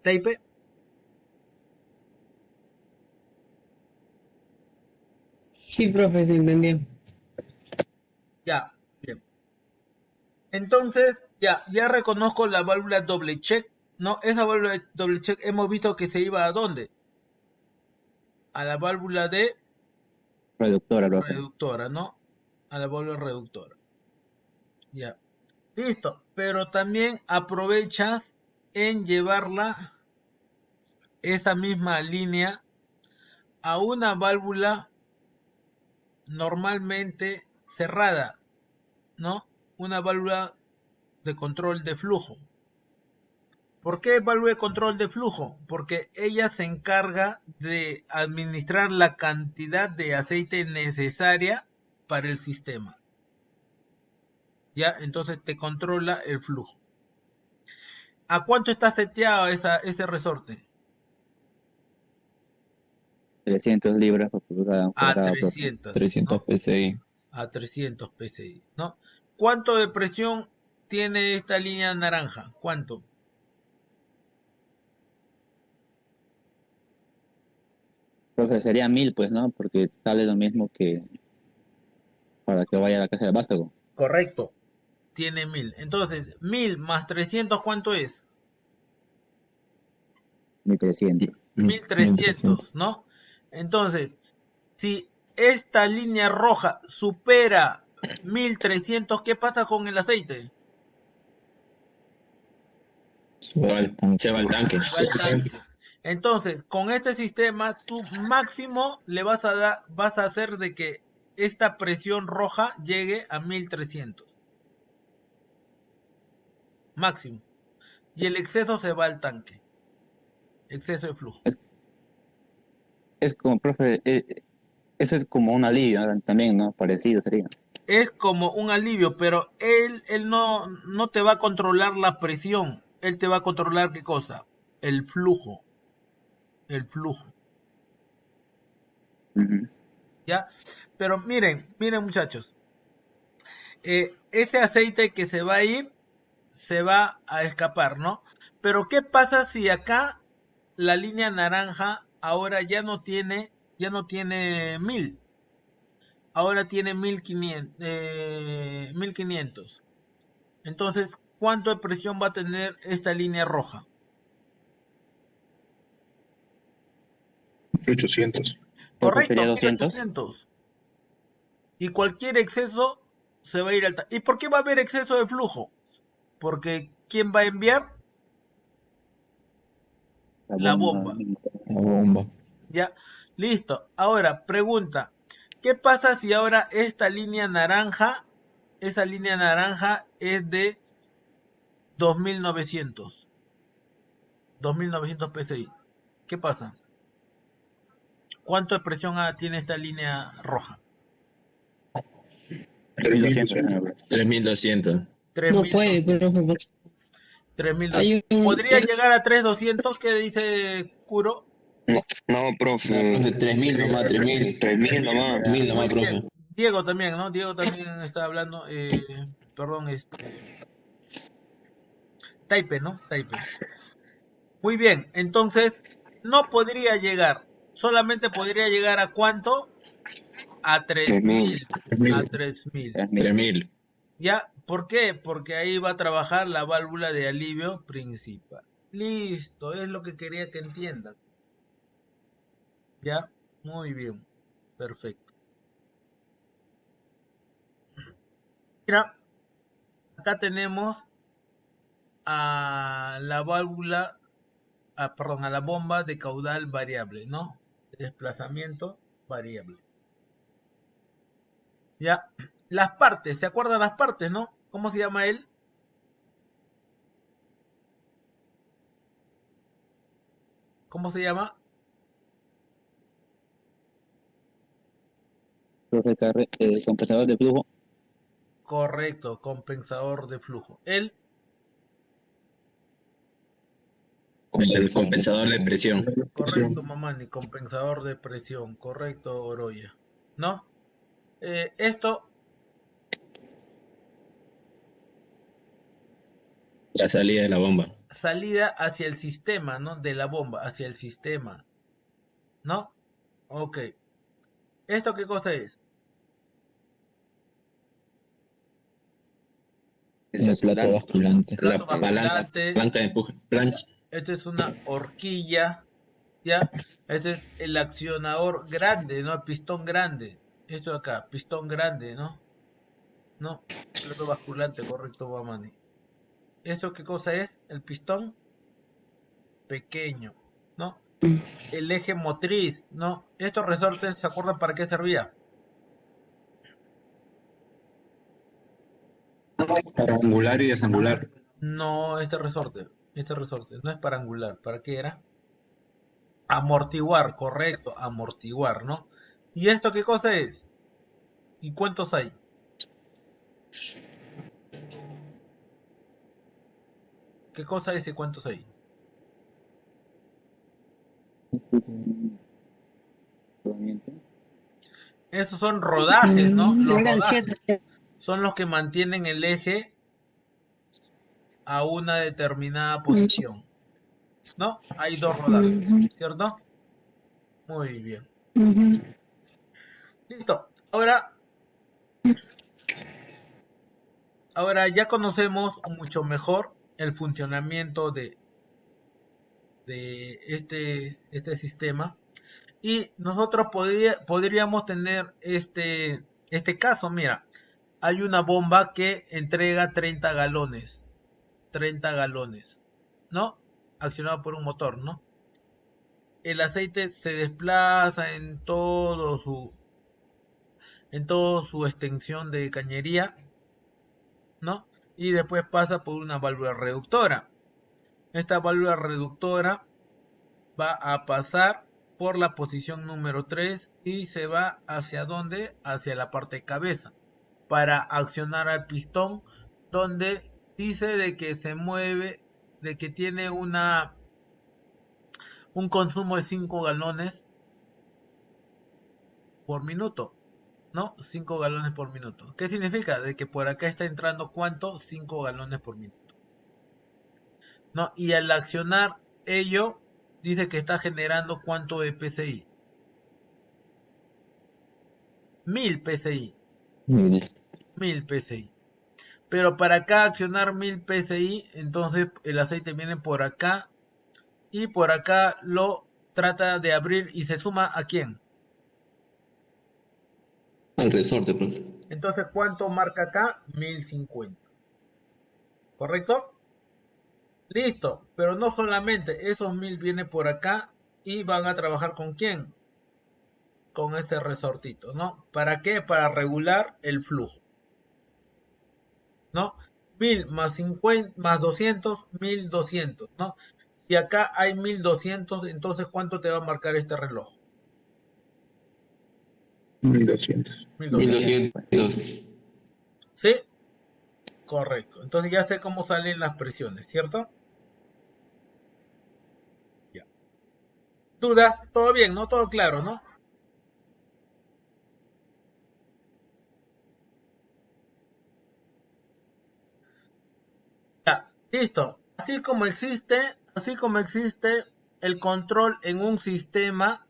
Tape? Sí, profe, se entendió. Ya, bien. Entonces, ya reconozco la válvula doble check, ¿no? Esa válvula doble check hemos visto que se iba a dónde? a la válvula de Reductora, profe. reductora, ¿no? A la válvula reductora. Ya. Listo. Pero también aprovechas en llevarla, esa misma línea, a una válvula normalmente cerrada, ¿no? Una válvula de control de flujo. ¿Por qué válvula de control de flujo? Porque ella se encarga de administrar la cantidad de aceite necesaria para el sistema. ¿Ya? Entonces te controla el flujo. ¿A cuánto está seteado ese resorte? 300 libras por pulgada A cuadrada, profe. 300, 300 ¿no? PSI. A 300 psi, ¿no? ¿Cuánto de presión tiene esta línea naranja? ¿Cuánto? Profe, sería 1000, pues, ¿no? Porque sale lo mismo que para que vaya a la casa de vástago. Correcto. Tiene 1000. Entonces, 1000 más 300, ¿cuánto es? 1300. 1300, ¿no? Entonces, si esta línea roja supera 1300, ¿qué pasa con el aceite? Se va al tanque. Va al tanque. Entonces, con este sistema, tú máximo le vas a hacer de que esta presión roja llegue a 1300. Máximo. Y el exceso se va al tanque. Exceso de flujo. Es como, profe, eso es como un alivio, ¿no? También, ¿no? Parecido sería. Es como un alivio, pero él no te va a controlar la presión. Él te va a controlar, ¿qué cosa? El flujo. El flujo. Ujú. ¿Ya? Pero miren muchachos. Ese aceite que se va a ir, se va a escapar, ¿no? Pero ¿qué pasa si acá la línea naranja ahora ya no tiene 1000? Ahora tiene 1500. Entonces, ¿cuánto de presión va a tener esta línea roja? 800. Profe, sería Correcto, 200. 1800. Y cualquier exceso se va a ir al... ¿Y por qué va a haber exceso de flujo? Porque ¿quién va a enviar? La bomba. La bomba. Ya, listo. Ahora, pregunta. ¿Qué pasa si ahora esta línea naranja, esa línea naranja es de 2900? 2900 psi. ¿Qué pasa? ¿Cuánto de presión tiene esta línea roja? 1200. 3200. No 3200. puede, profe. 3200. Hay ¿Podría llegar a 3200? ¿Qué dice Kuro? No, profe. Profe, 3000 nomás, 3000. 3000 nomás. 3000 nomás, Muy bien. profe. Diego también, ¿no? Diego también está hablando. Perdón, Taipe, ¿no? Taipe. Muy bien, entonces no podría llegar. Solamente podría llegar a ¿cuánto? A 3000. 3000. A 3000. 3000. ¿Ya? ¿Por qué? Porque ahí va a trabajar la válvula de alivio principal. Listo, es lo que quería que entiendan. ¿Ya? Muy bien. Perfecto. Mira, acá tenemos a la válvula, a la bomba de caudal variable, ¿no? Desplazamiento variable. Ya, las partes, ¿se acuerdan las partes, no? ¿Cómo se llama él? ¿Cómo se llama? Profe, compensador de flujo. Correcto, compensador de flujo. Él, El compensador de presión. correcto, Mamani, compensador de presión. Correcto, Oroya. ¿No? Esto, La salida de la bomba. salida hacia el sistema, ¿no? De la bomba, hacia el sistema. ¿No? Ok. ¿Esto qué cosa es? La plata basculante. Plato La palanca basculante. de empuje. Plancha. Esto es una horquilla, ¿ya? Este es el accionador grande, ¿no? El pistón grande. Esto de acá, pistón grande, ¿no? No, plato basculante, correcto, Guamani. ¿Esto qué cosa es? El pistón pequeño, ¿no? El eje motriz, ¿no? Estos resortes, ¿se acuerdan para qué servía? Para angular y desangular. No, este resorte, no es para angular, ¿para qué era? Amortiguar, correcto, amortiguar, ¿no? ¿Y esto qué cosa es? ¿Y cuántos hay? ¿Qué cosa es y cuántos hay? Esos son rodajes, ¿no? Los Eran rodajes 7. son los que mantienen el eje a una determinada posición, ¿no? Hay dos rodajes, ¿cierto? Muy bien. Listo. Ahora ya conocemos mucho mejor el funcionamiento de este sistema. Y nosotros podríamos tener este caso. Mira, hay una bomba que entrega 30 galones. 30 galones, ¿no? Accionado por un motor, ¿no? El aceite se desplaza en toda su extensión de cañería, ¿no? Y después pasa por una válvula reductora. Esta válvula reductora va a pasar por la posición número 3 y se va hacia ¿dónde? Hacia la parte de cabeza para accionar al pistón, donde dice de que se mueve, de que tiene un consumo de 5 galones por minuto, ¿no? 5 galones por minuto. ¿Qué significa? De que por acá está entrando ¿cuánto? 5 galones por minuto, ¿no? Y al accionar ello, dice que está generando ¿cuánto de PSI? 1000 PSI. 1000 PSI. Pero para acá accionar 1000 PSI, entonces el aceite viene por acá y por acá lo trata de abrir y se suma ¿a quién? Al resorte, profe. Entonces, ¿cuánto marca acá? 1050. ¿Correcto? Listo. Pero no solamente esos 1000 vienen por acá y van a trabajar ¿con quién? Con este resortito, ¿no? ¿Para qué? Para regular el flujo, ¿no? 1000 más 50 más 200, 1200, ¿no? Y acá hay 1200, entonces ¿cuánto te va a marcar este reloj? 1200. 1200. 1200. ¿Sí? Correcto. Entonces ya sé cómo salen las presiones, ¿cierto? Ya. ¿Dudas? ¿Todo bien? ¿No? ¿Todo claro? ¿No? Ya. Listo. Así como existe el control en un sistema,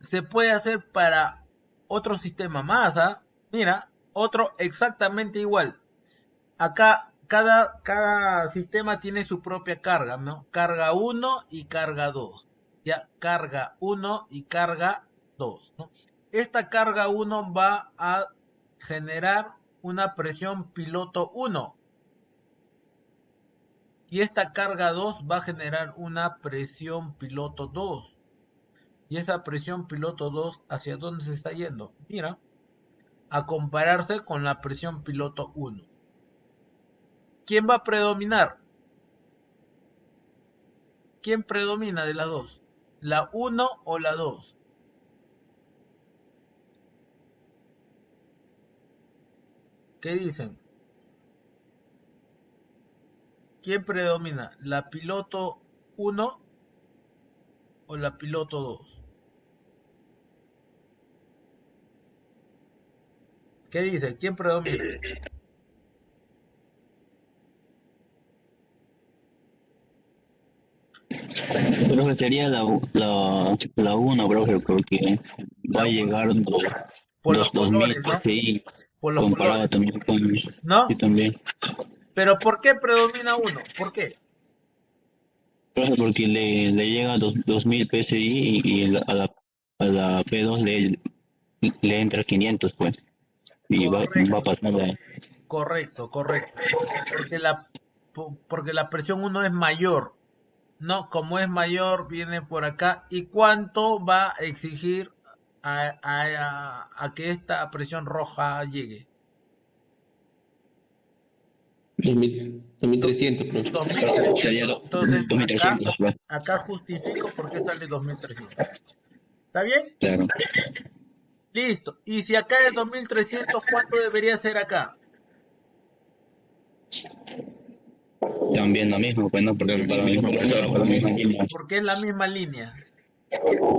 se puede hacer para otro sistema más, ¿ah? Mira, otro exactamente igual. Acá cada sistema tiene su propia carga, ¿no? Carga 1 y carga 2. Ya, carga 1 y carga 2, ¿no? Esta carga 1 va a generar una presión piloto 1. Y esta carga 2 va a generar una presión piloto 2. Y esa presión piloto 2, ¿hacia dónde se está yendo? Mira, a compararse con la presión piloto 1. ¿Quién va a predominar? ¿Quién predomina de las dos? ¿La 1 o la 2? ¿Qué dicen? ¿Quién predomina? ¿La piloto 1 o la piloto 2? ¿Qué dice? ¿Quién predomina? Creo que sería la 1, profe, porque va La a 1. llegar Por los los 2000 colores, ¿no? PSI Por los comparado colores, también con... Sí, ¿no? también. Pero ¿por qué predomina 1? ¿Por qué? Profe, porque le llega a 2000 PSI a la P2 le entra 500, pues. Y va Correcto, pasando ahí. correcto. Porque porque la presión 1 es mayor, ¿no? Como es mayor, viene por acá. ¿Y cuánto va a exigir a que esta presión roja llegue? 2300, profe. Sería 2300. Entonces, 2300, pues. acá justifico por qué sale 2300. ¿Está bien? Claro. Listo. Y si acá es 2300, ¿cuánto debería ser acá? También lo mismo, pues no, porque Lo mismo, profesor, para lo la misma mismo. línea. Porque es la misma línea.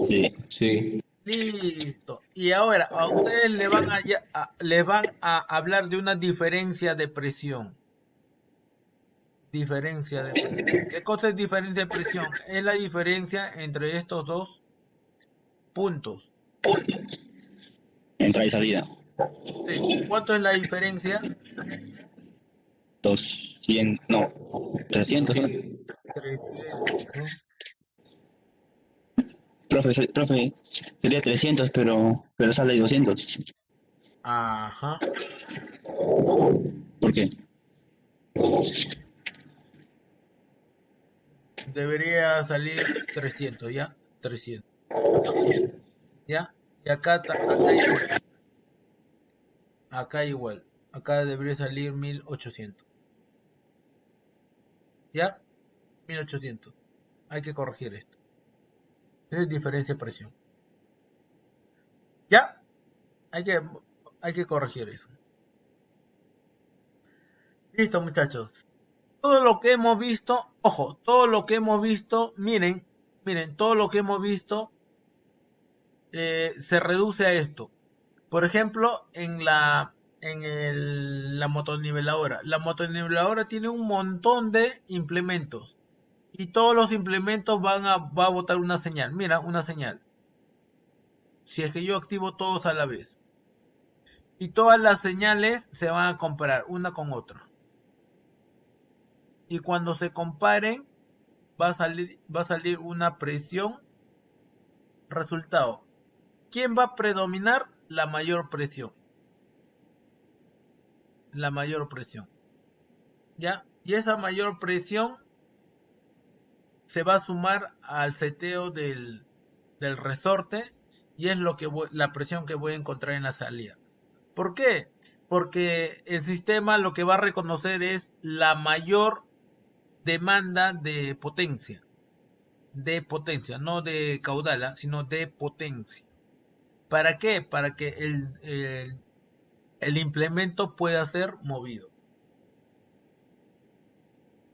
Sí. Sí. Listo. Y ahora, a ustedes le van a hablar de una diferencia de presión. Diferencia de presión. ¿Qué cosa es diferencia de presión? Es la diferencia entre estos dos puntos. Entrada y salida. Sí. ¿Cuánto es la diferencia? 200, no, 300, ¿no? 300. Profe, sería 300, pero sale 200. Ajá. ¿Por qué? Debería salir 300, ¿ya? 300, ¿ya? Y acá igual. Acá igual. Acá debería salir 1800, ¿ya? 1800. Hay que corregir esto. Esa es diferencia de presión. ¿Ya? Hay que, hay que corregir eso. Listo, muchachos. Todo lo que hemos visto, ojo, todo lo que hemos visto, miren, todo lo que hemos visto se reduce a esto. Por ejemplo, la motoniveladora. La motoniveladora tiene un montón de implementos. Y todos los implementos va a botar una señal. Mira, una señal. Si es que yo activo todos a la vez. Y todas las señales se van a comparar una con otra. Y cuando se comparen, va a salir una presión. Resultado. ¿Quién va a predominar? La mayor presión. La mayor presión. ¿Ya? Y esa mayor presión se va a sumar al seteo del resorte y es la presión que voy a encontrar en la salida. ¿Por qué? Porque el sistema lo que va a reconocer es la mayor demanda de potencia, no de caudal, sino de potencia. ¿Para qué? Para que el implemento pueda ser movido.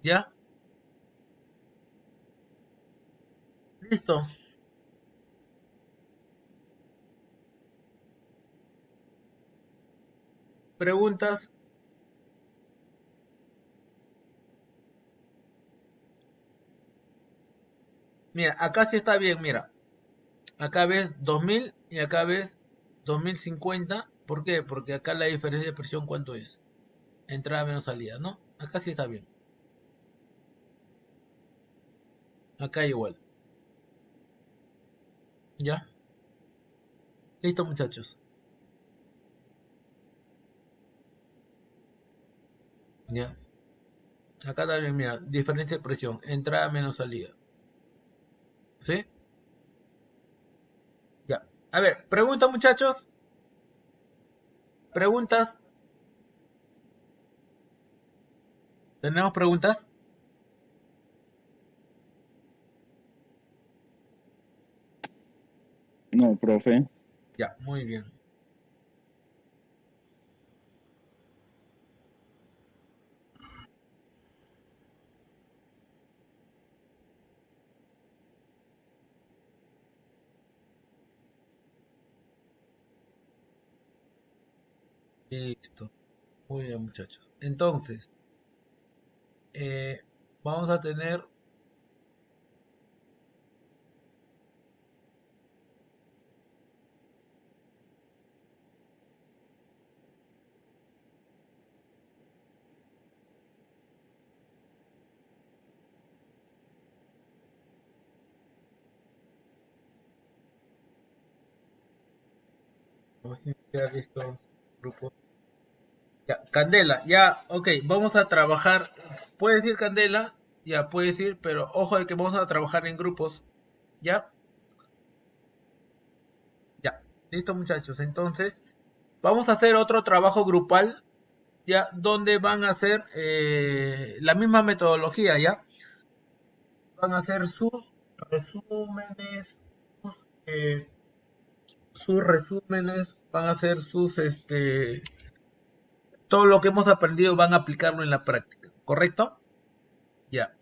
¿Ya? Listo. ¿Preguntas? Mira, acá sí está bien, mira. Acá ves 2000 y acá ves 2050. ¿Por qué? Porque acá la diferencia de presión, ¿cuánto es? Entrada menos salida, ¿no? Acá sí está bien. Acá igual. ¿Ya? Listo, muchachos. ¿Ya? Acá también, mira, diferencia de presión. Entrada menos salida. ¿Sí? Ya. A ver, pregunta, muchachos. ¿Preguntas? ¿Tenemos preguntas? No, profe. Ya, muy bien. Listo. Muy bien, muchachos. Entonces, eh, vamos a tener... Vamos a iniciar estos grupos. Ya, Candela, ya, ok, vamos a trabajar. ¿Puedes ir, Candela? Ya, puedes ir, pero ojo de que vamos a trabajar en grupos. ¿Ya? Ya. Listo, muchachos. Entonces, vamos a hacer otro trabajo grupal, ya, donde van a hacer la misma metodología, ¿ya? Van a hacer sus resúmenes, sus, eh, sus resúmenes, van a hacer sus, todo lo que hemos aprendido van a aplicarlo en la práctica, ¿correcto? Ya.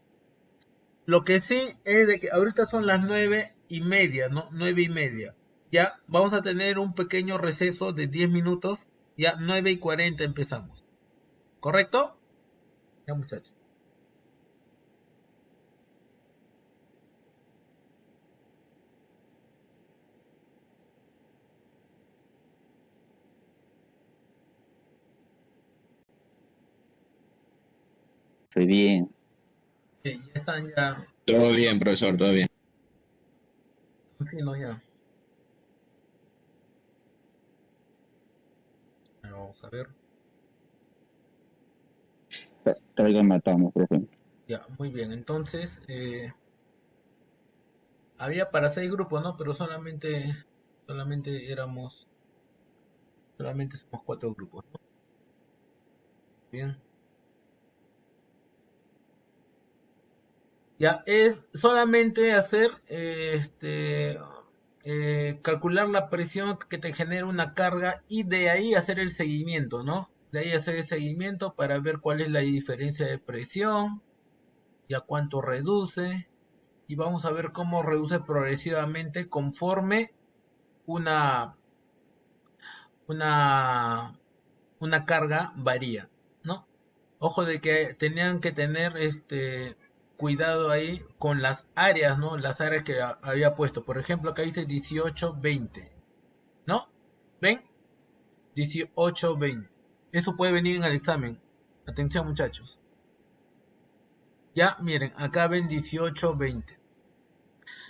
Lo que sí es de que ahorita son las 9:30, ¿no? 9:30. Ya, vamos a tener un pequeño receso de 10 minutos. Ya, 9:40 empezamos. ¿Correcto? Ya, muchachos. Estoy bien. Sí, ya están ya. Todo bien, profesor, todo bien. Sí, no, ya. Bueno, vamos a ver. Traigan matamos, profe. Ya, muy bien. Entonces, había para 6 grupos, ¿no? Pero solamente somos 4 grupos, ¿no? Bien. Ya, es solamente hacer, calcular la presión que te genera una carga y de ahí hacer el seguimiento, ¿no? De ahí hacer el seguimiento para ver cuál es la diferencia de presión y a cuánto reduce. Y vamos a ver cómo reduce progresivamente conforme una, una, una carga varía, ¿no? Ojo de que tenían que tener cuidado ahí con las áreas, ¿no? Las áreas que había puesto. Por ejemplo, acá dice 18-20, ¿no? ¿Ven? 18-20. Eso puede venir en el examen. Atención, muchachos. Ya, miren, acá ven 18-20.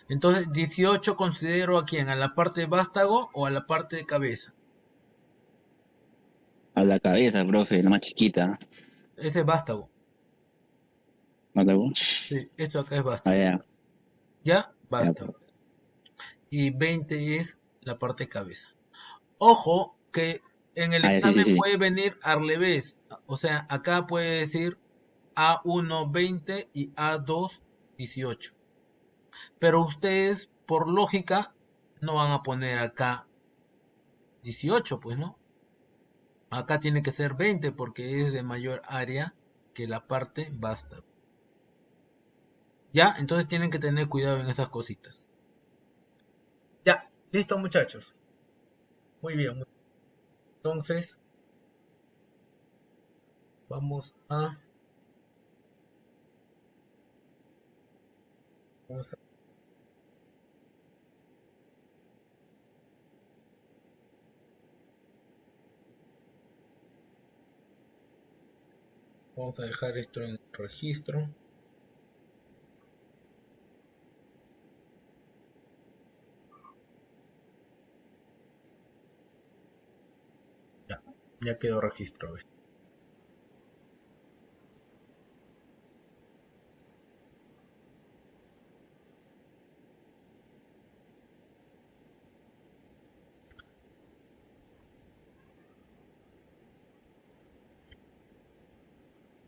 Entonces, 18 considero a quién, a la parte de vástago o a la parte de cabeza. A la cabeza, profe, la más chiquita. Ese es vástago. ¿No te gusta? Sí, esto acá es Ah, vástago. ya. Ya, Ya, vástago. profe. Y 20 es la parte de cabeza. Ojo que en el Ah, ya, sí, sí, examen sí. puede venir al revés. O sea, acá puede decir A1 20 y A2 18. Pero ustedes, por lógica, no van a poner acá 18, pues, ¿no? Acá tiene que ser 20 porque es de mayor área que la parte basta. ¿Ya? Entonces tienen que tener cuidado en esas cositas. Ya, listo, muchachos. Muy bien. Entonces, vamos a... Vamos a, vamos a dejar esto en registro. Ya, ya quedó registro.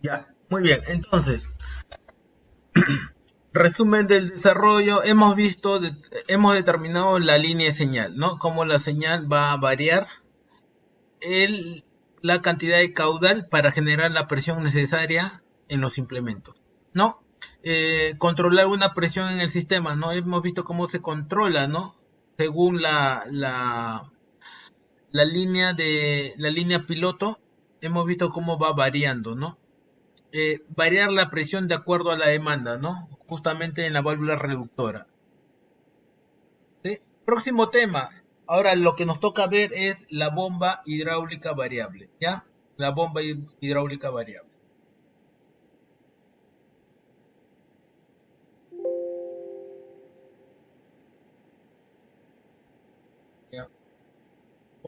Ya, muy bien. Entonces, resumen del desarrollo. Hemos determinado la línea de señal, ¿no? Cómo la señal va a variar el, la cantidad de caudal para generar la presión necesaria en los implementos, ¿no? Controlar una presión en el sistema, ¿no? Hemos visto cómo se controla, ¿no? Según la línea piloto, hemos visto cómo va variando, ¿no? Variar la presión de acuerdo a la demanda, ¿no? Justamente en la válvula reductora. ¿Sí? Próximo tema. Ahora lo que nos toca ver es la bomba hidráulica variable, ¿ya? La bomba hidráulica variable. ¿Ya?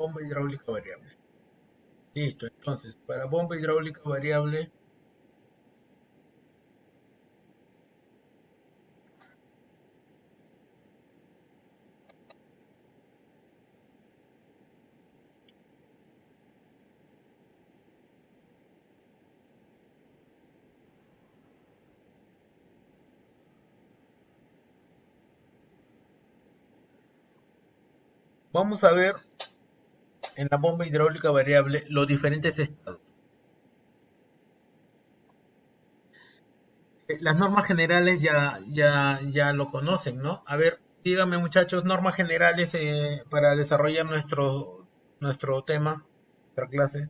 bomba hidráulica variable. Listo, entonces, para bomba hidráulica variable, vamos a ver en la bomba hidráulica variable los diferentes estados. Las normas generales ya lo conocen, ¿no? A ver, díganme muchachos, normas generales para desarrollar nuestro tema, nuestra clase.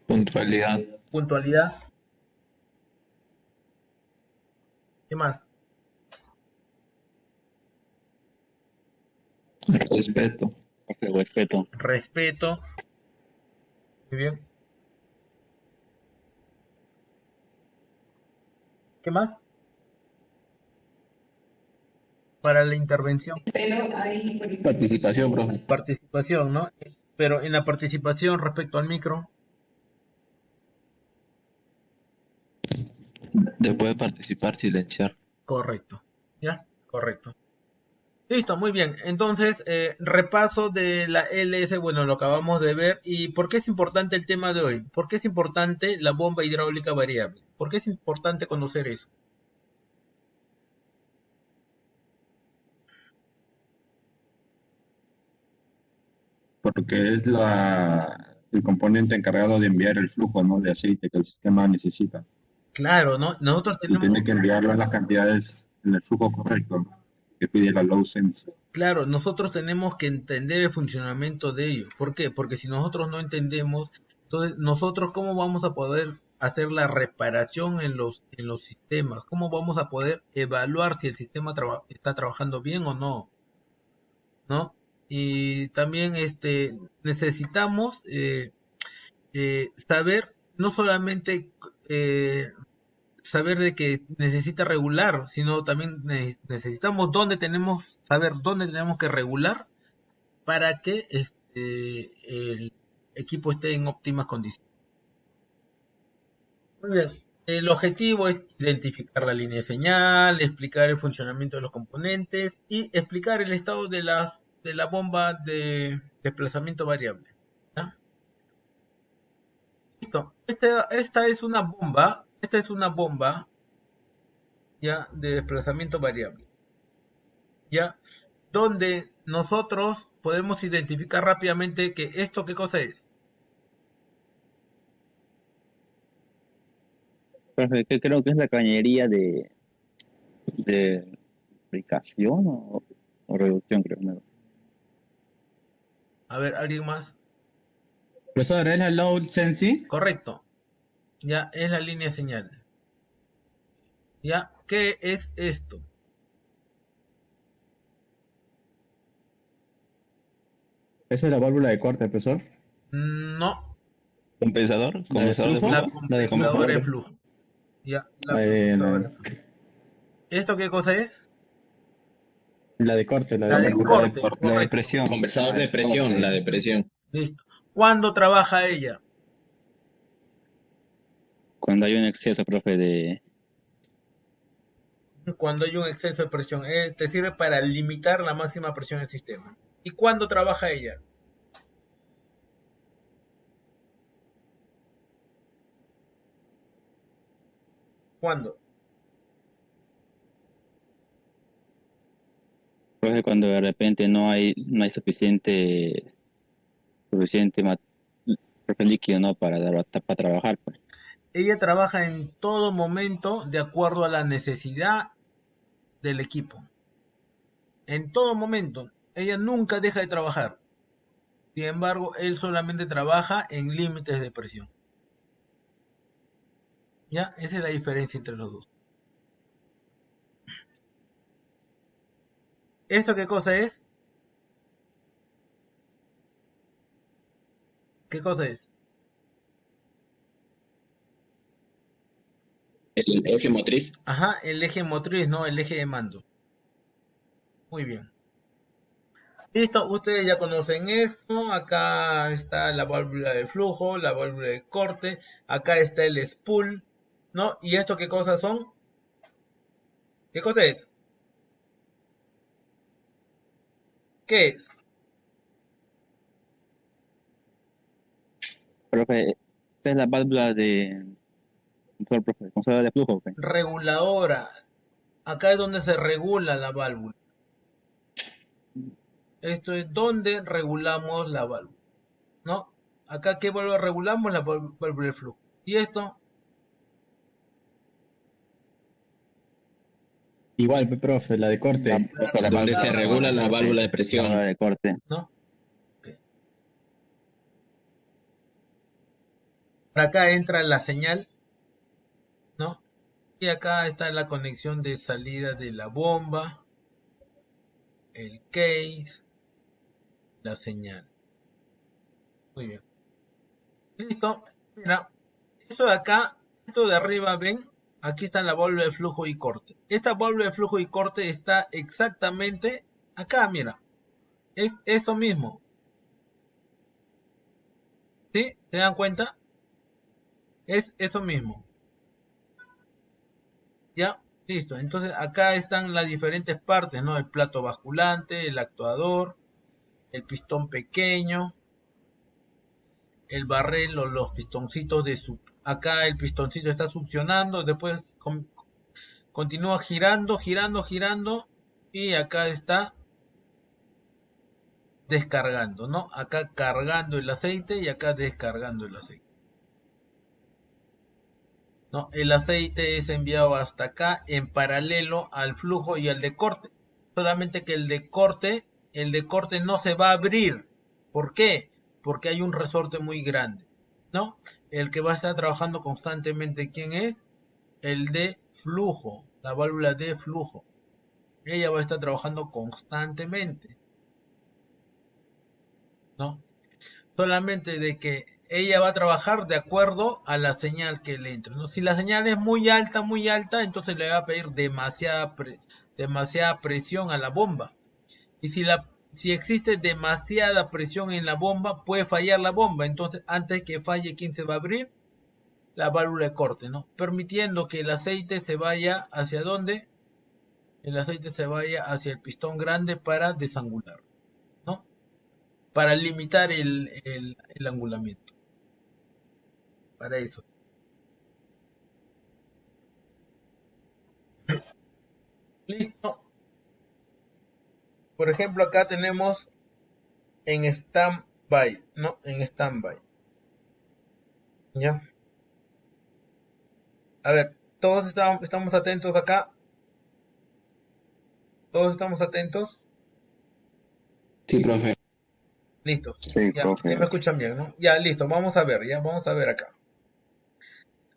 Puntualidad, Puntualidad. ¿Qué más? respeto, Respeto. Respeto. Muy bien. ¿Qué más? Para la intervención. participación, profe. Participación, ¿no? Pero en la participación respecto al micro, Después de participar, silenciar. correcto. ¿Ya? Correcto. Listo, muy bien. Entonces, repaso de la LS, bueno, lo acabamos de ver. ¿Y por qué es importante el tema de hoy? ¿Por qué es importante la bomba hidráulica variable? ¿Por qué es importante conocer eso? Porque es el componente encargado de enviar el flujo, ¿no?, de aceite que el sistema necesita. Claro, ¿no? Nosotros Y tenemos, tiene que enviarlo en las cantidades, en el flujo correcto, ¿no?, que pide la low sense. claro, nosotros tenemos que entender el funcionamiento de ello. ¿Por qué? Porque si nosotros no entendemos, entonces nosotros cómo vamos a poder hacer la reparación en los sistemas, cómo vamos a poder evaluar si el sistema está trabajando bien o no, ¿no? Y también necesitamos saber no solamente saber de que necesita regular, sino también necesitamos saber dónde tenemos que regular para que el equipo esté en óptimas condiciones. Muy bien. El objetivo es identificar la línea de señal, explicar el funcionamiento de los componentes y explicar el estado de la bomba de desplazamiento variable. ¿Ya? Listo. Esta es una bomba ya de desplazamiento variable. ¿Ya? Donde nosotros podemos identificar rápidamente que esto qué cosa es. Profe, que creo que es la cañería de aplicación o reducción, creo. ¿No? A ver, ¿alguien más? Profesor, ¿es la load sensi? Correcto. Ya, es la línea de señal. ¿Ya? ¿Qué es esto? Esa es la válvula de corte, profesor. No, ¿Compensador? ¿La de ¿Compensador de flujo? la flujo? La de compensadora de flujo. flujo. Ya, la La, compensadora de flujo. ¿Esto qué cosa es? la de corte, la La de de corte. corte, La de correcto. presión. Compensador de presión, la de presión. Listo. ¿Cuándo trabaja ella? Cuando hay un exceso, profe, de... Cuando hay un exceso de presión. Te sirve para limitar la máxima presión del sistema. ¿Y cuándo trabaja ella? ¿Cuándo? Profe, cuando de repente no hay suficiente profe, líquido, ¿no? Para trabajar, pues. Ella trabaja en todo momento de acuerdo a la necesidad del equipo. En todo momento. Ella nunca deja de trabajar. Sin embargo, él solamente trabaja en límites de presión. ¿Ya? Esa es la diferencia entre los dos. ¿Esto qué cosa es? ¿Qué cosa es? El eje motriz. Ajá, el eje motriz, ¿no? El eje de mando. Muy bien. Listo, ustedes ya conocen esto. Acá está la válvula de flujo, la válvula de corte. Acá está el spool, ¿no? ¿Y esto qué cosas son? ¿Qué cosa es? ¿Qué es? Profe, esta es la válvula de control de flujo, pues. Reguladora. Acá es donde se regula la válvula. Esto es donde regulamos la válvula, ¿no? Acá, ¿qué válvula regulamos? La válvula de flujo. ¿Y esto? Igual, profe, la de corte. La La válvula de corte. de Donde corte, se regula la válvula de presión. la válvula de corte. ¿No? Ok. Por acá entra la señal, ¿no? Y acá está la conexión de salida de la bomba, el case, la señal. Muy bien. Listo. Mira, esto de acá, esto de arriba, ven, aquí está la válvula de flujo y corte. Esta válvula de flujo y corte está exactamente acá, mira. Es eso mismo. ¿Sí? ¿Se dan cuenta? Es eso mismo. ¿Ya? Listo. Entonces acá están las diferentes partes, ¿no? El plato basculante, el actuador, el pistón pequeño, el barrel o los pistoncitos de su... Acá el pistoncito está succionando, después continúa girando, girando, girando y acá está descargando, ¿no? Acá cargando el aceite y acá descargando el aceite. ¿No? El aceite es enviado hasta acá en paralelo al flujo y al de corte. Solamente que el de corte no se va a abrir. ¿Por qué? Porque hay un resorte muy grande, ¿no? El que va a estar trabajando constantemente, ¿quién es? El de flujo, la válvula de flujo. Ella va a estar trabajando constantemente, ¿no? Solamente de que ella va a trabajar de acuerdo a la señal que le entre, ¿no? Si la señal es muy alta, entonces le va a pedir demasiada presión a la bomba. Y si existe demasiada presión en la bomba, puede fallar la bomba. Entonces, antes que falle, ¿quién se va a abrir? La válvula de corte, ¿no? Permitiendo que el aceite se vaya hacia dónde? El aceite se vaya hacia el pistón grande para desangular, ¿no? Para limitar el angulamiento. Para eso. Listo. Por ejemplo, acá tenemos en stand-by, ¿no? En stand-by. ¿Ya? A ver, todos estamos atentos acá. Todos estamos atentos. Sí, profe. Listos. Sí, Ya, profe. sí me escuchan bien, ¿no? Ya, listo. Vamos a ver, ya, vamos a ver acá.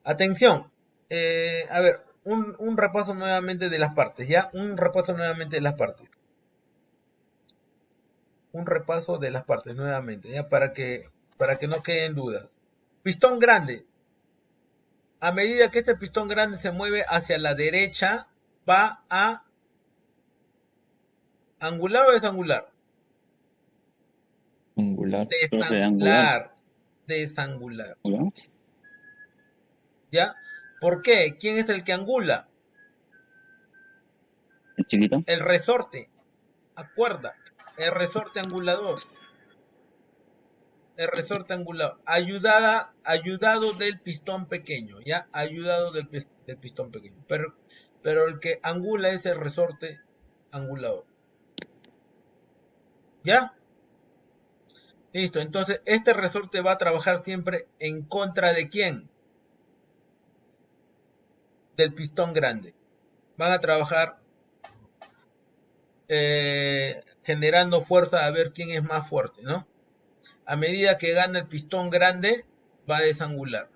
Atención. A ver, un repaso nuevamente de las partes, ¿ya? Un repaso nuevamente de las partes. Un repaso de las partes nuevamente, ¿ya? Para que no queden dudas. Pistón grande. A medida que este pistón grande se mueve hacia la derecha, va a angular o desangular. Angular. Profe, angular. Desangular. ¿No? ¿Ya? ¿Por qué? ¿Quién es el que angula? ¿El chiquito? El resorte. Acuerda. El resorte angulador. El resorte angulador. Ayudado del pistón pequeño. ¿Ya? Ayudado del pistón pequeño. Pero el que angula es el resorte angulador. ¿Ya? Listo. Entonces, este resorte va a trabajar siempre en contra de ¿quién? Del pistón grande. Van a trabajar generando fuerza a ver quién es más fuerte, ¿no? A medida que gana el pistón grande, va a desangular.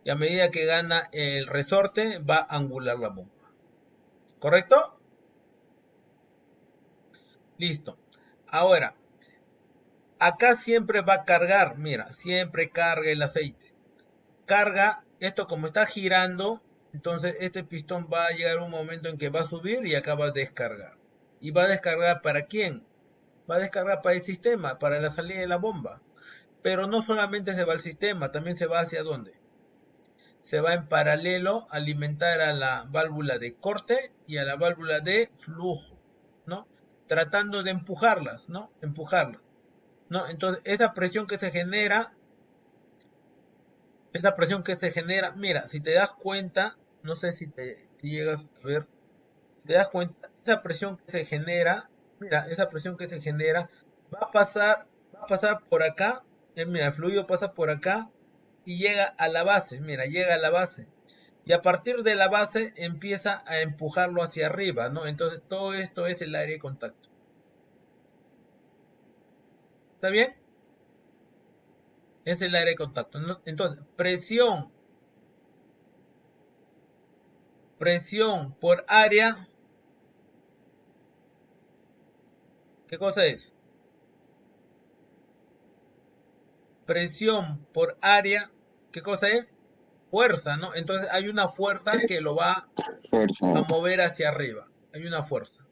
Y a medida que gana el resorte, va a angular la bomba. ¿Correcto? Listo. Ahora, acá siempre va a cargar, mira, siempre carga el aceite. Carga, esto como está girando, entonces este pistón va a llegar un momento en que va a subir y acá va a descargar. ¿Y va a descargar para quién? Va a descargar para el sistema, para la salida de la bomba. Pero no solamente se va al sistema, también se va hacia dónde. Se va en paralelo a alimentar a la válvula de corte y a la válvula de flujo, ¿no? Tratando de empujarlas, ¿no? Empujarlas, ¿no? Entonces, esa presión que se genera, mira, si te das cuenta, no sé si llegas a ver, te das cuenta, esa presión que se genera, mira, esa presión que se genera va a pasar por acá, mira, el fluido pasa por acá y llega a la base, mira, llega a la base. Y a partir de la base empieza a empujarlo hacia arriba, ¿no? Entonces todo esto es el área de contacto. ¿Está bien? Es el área de contacto. Entonces, presión por área, ¿qué cosa es? Presión por área, ¿qué cosa es? Fuerza, ¿no? Entonces hay una fuerza que lo va a mover hacia arriba. Hay una fuerza,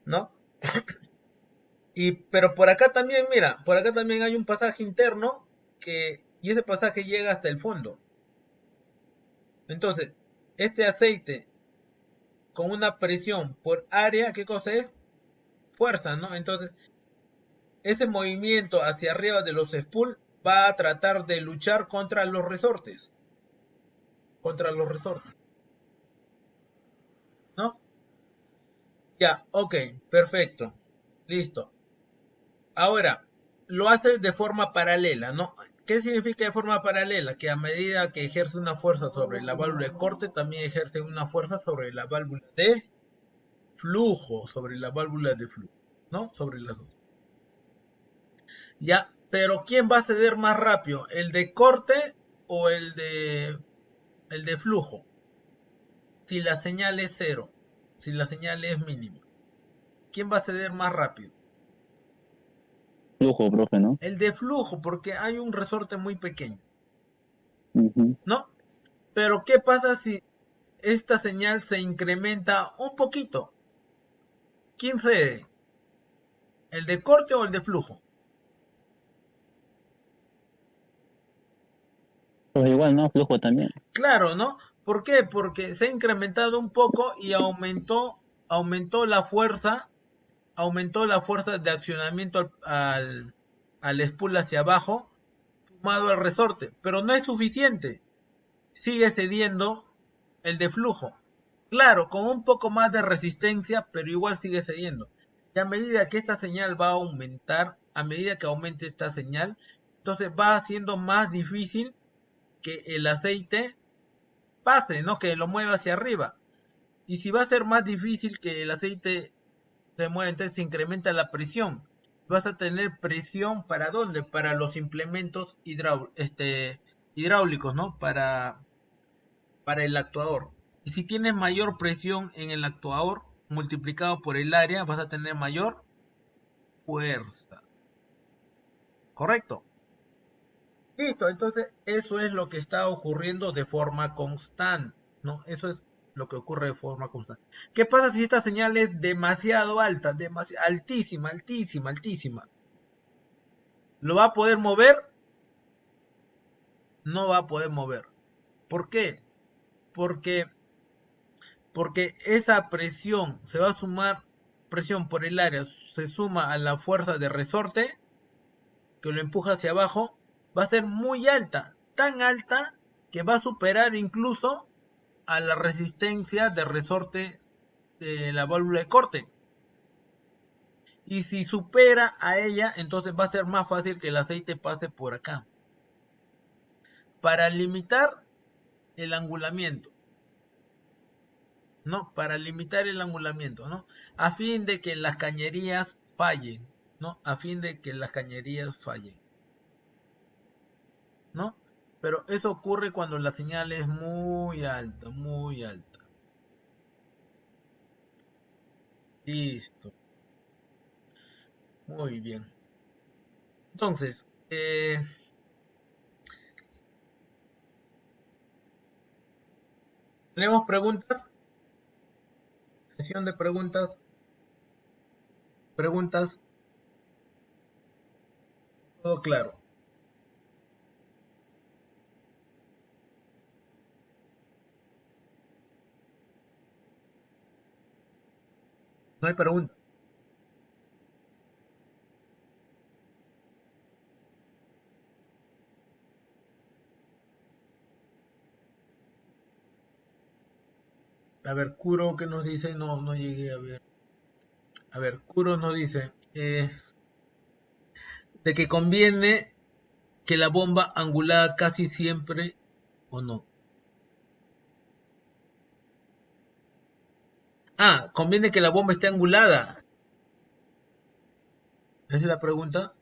¿no? Pero por acá también, mira, por acá también hay un pasaje interno y ese pasaje llega hasta el fondo. Entonces, este aceite con una presión por área, ¿qué cosa es? Fuerza, ¿no? Entonces, ese movimiento hacia arriba de los spool va a tratar de luchar contra los resortes. Contra los resortes. ¿No? Ya, ok, perfecto. Listo. Ahora, lo hace de forma paralela, ¿no? ¿Qué significa de forma paralela? Que a medida que ejerce una fuerza sobre la válvula de corte, también ejerce una fuerza sobre la válvula de flujo, sobre la válvula de flujo, ¿no? Sobre las dos. Ya, pero ¿quién va a ceder más rápido? ¿El de corte o el de flujo? Si la señal es cero, si la señal es mínima. ¿Quién va a ceder más rápido? Flujo, profe, ¿no? El de flujo, porque hay un resorte muy pequeño, Ujú. ¿no? Pero ¿qué pasa si esta señal se incrementa un poquito? ¿Quién cede? ¿El de corte o el de flujo? Pues igual, ¿no? Flujo también. Claro, ¿no? ¿Por qué? Porque se ha incrementado un poco y aumentó la fuerza de accionamiento al spool hacia abajo, sumado al resorte, pero no es suficiente. Sigue cediendo el de flujo. Claro, con un poco más de resistencia, pero igual sigue cediendo. Y a medida que esta señal va a aumentar, a medida que aumente esta señal, entonces va haciendo más difícil que el aceite pase, ¿no? Que lo mueva hacia arriba. Y si va a ser más difícil que el aceite se mueva, entonces se incrementa la presión. Vas a tener presión para dónde? Para los implementos hidráulicos, ¿no? Para el actuador. Y si tienes mayor presión en el actuador multiplicado por el área, vas a tener mayor fuerza. ¿Correcto? Listo, entonces eso es lo que está ocurriendo de forma constante, ¿no? Eso es lo que ocurre de forma constante. ¿Qué pasa si esta señal es demasiado alta, altísima, altísima, altísima? ¿Lo va a poder mover? No va a poder mover. ¿Por qué? Porque esa presión se va a sumar, presión por el área, se suma a la fuerza de resorte que lo empuja hacia abajo, va a ser muy alta, tan alta que va a superar incluso a la resistencia de resorte de la válvula de corte. Y si supera a ella, entonces va a ser más fácil que el aceite pase por acá. Para limitar el angulamiento, ¿no? Para limitar el angulamiento, ¿no? A fin de que las cañerías fallen, ¿no? A fin de que las cañerías fallen, ¿no? Pero eso ocurre cuando la señal es muy alta, muy alta. Listo. Muy bien. Entonces, ¿tenemos preguntas? Sesión de preguntas. ¿Preguntas? Todo claro. No hay pregunta. A ver, Kuro, ¿qué nos dice? No, no llegué a ver. A ver, Kuro nos dice de que conviene que la bomba angulada casi siempre o no. Ah, conviene que la bomba esté angulada. Esa es la pregunta.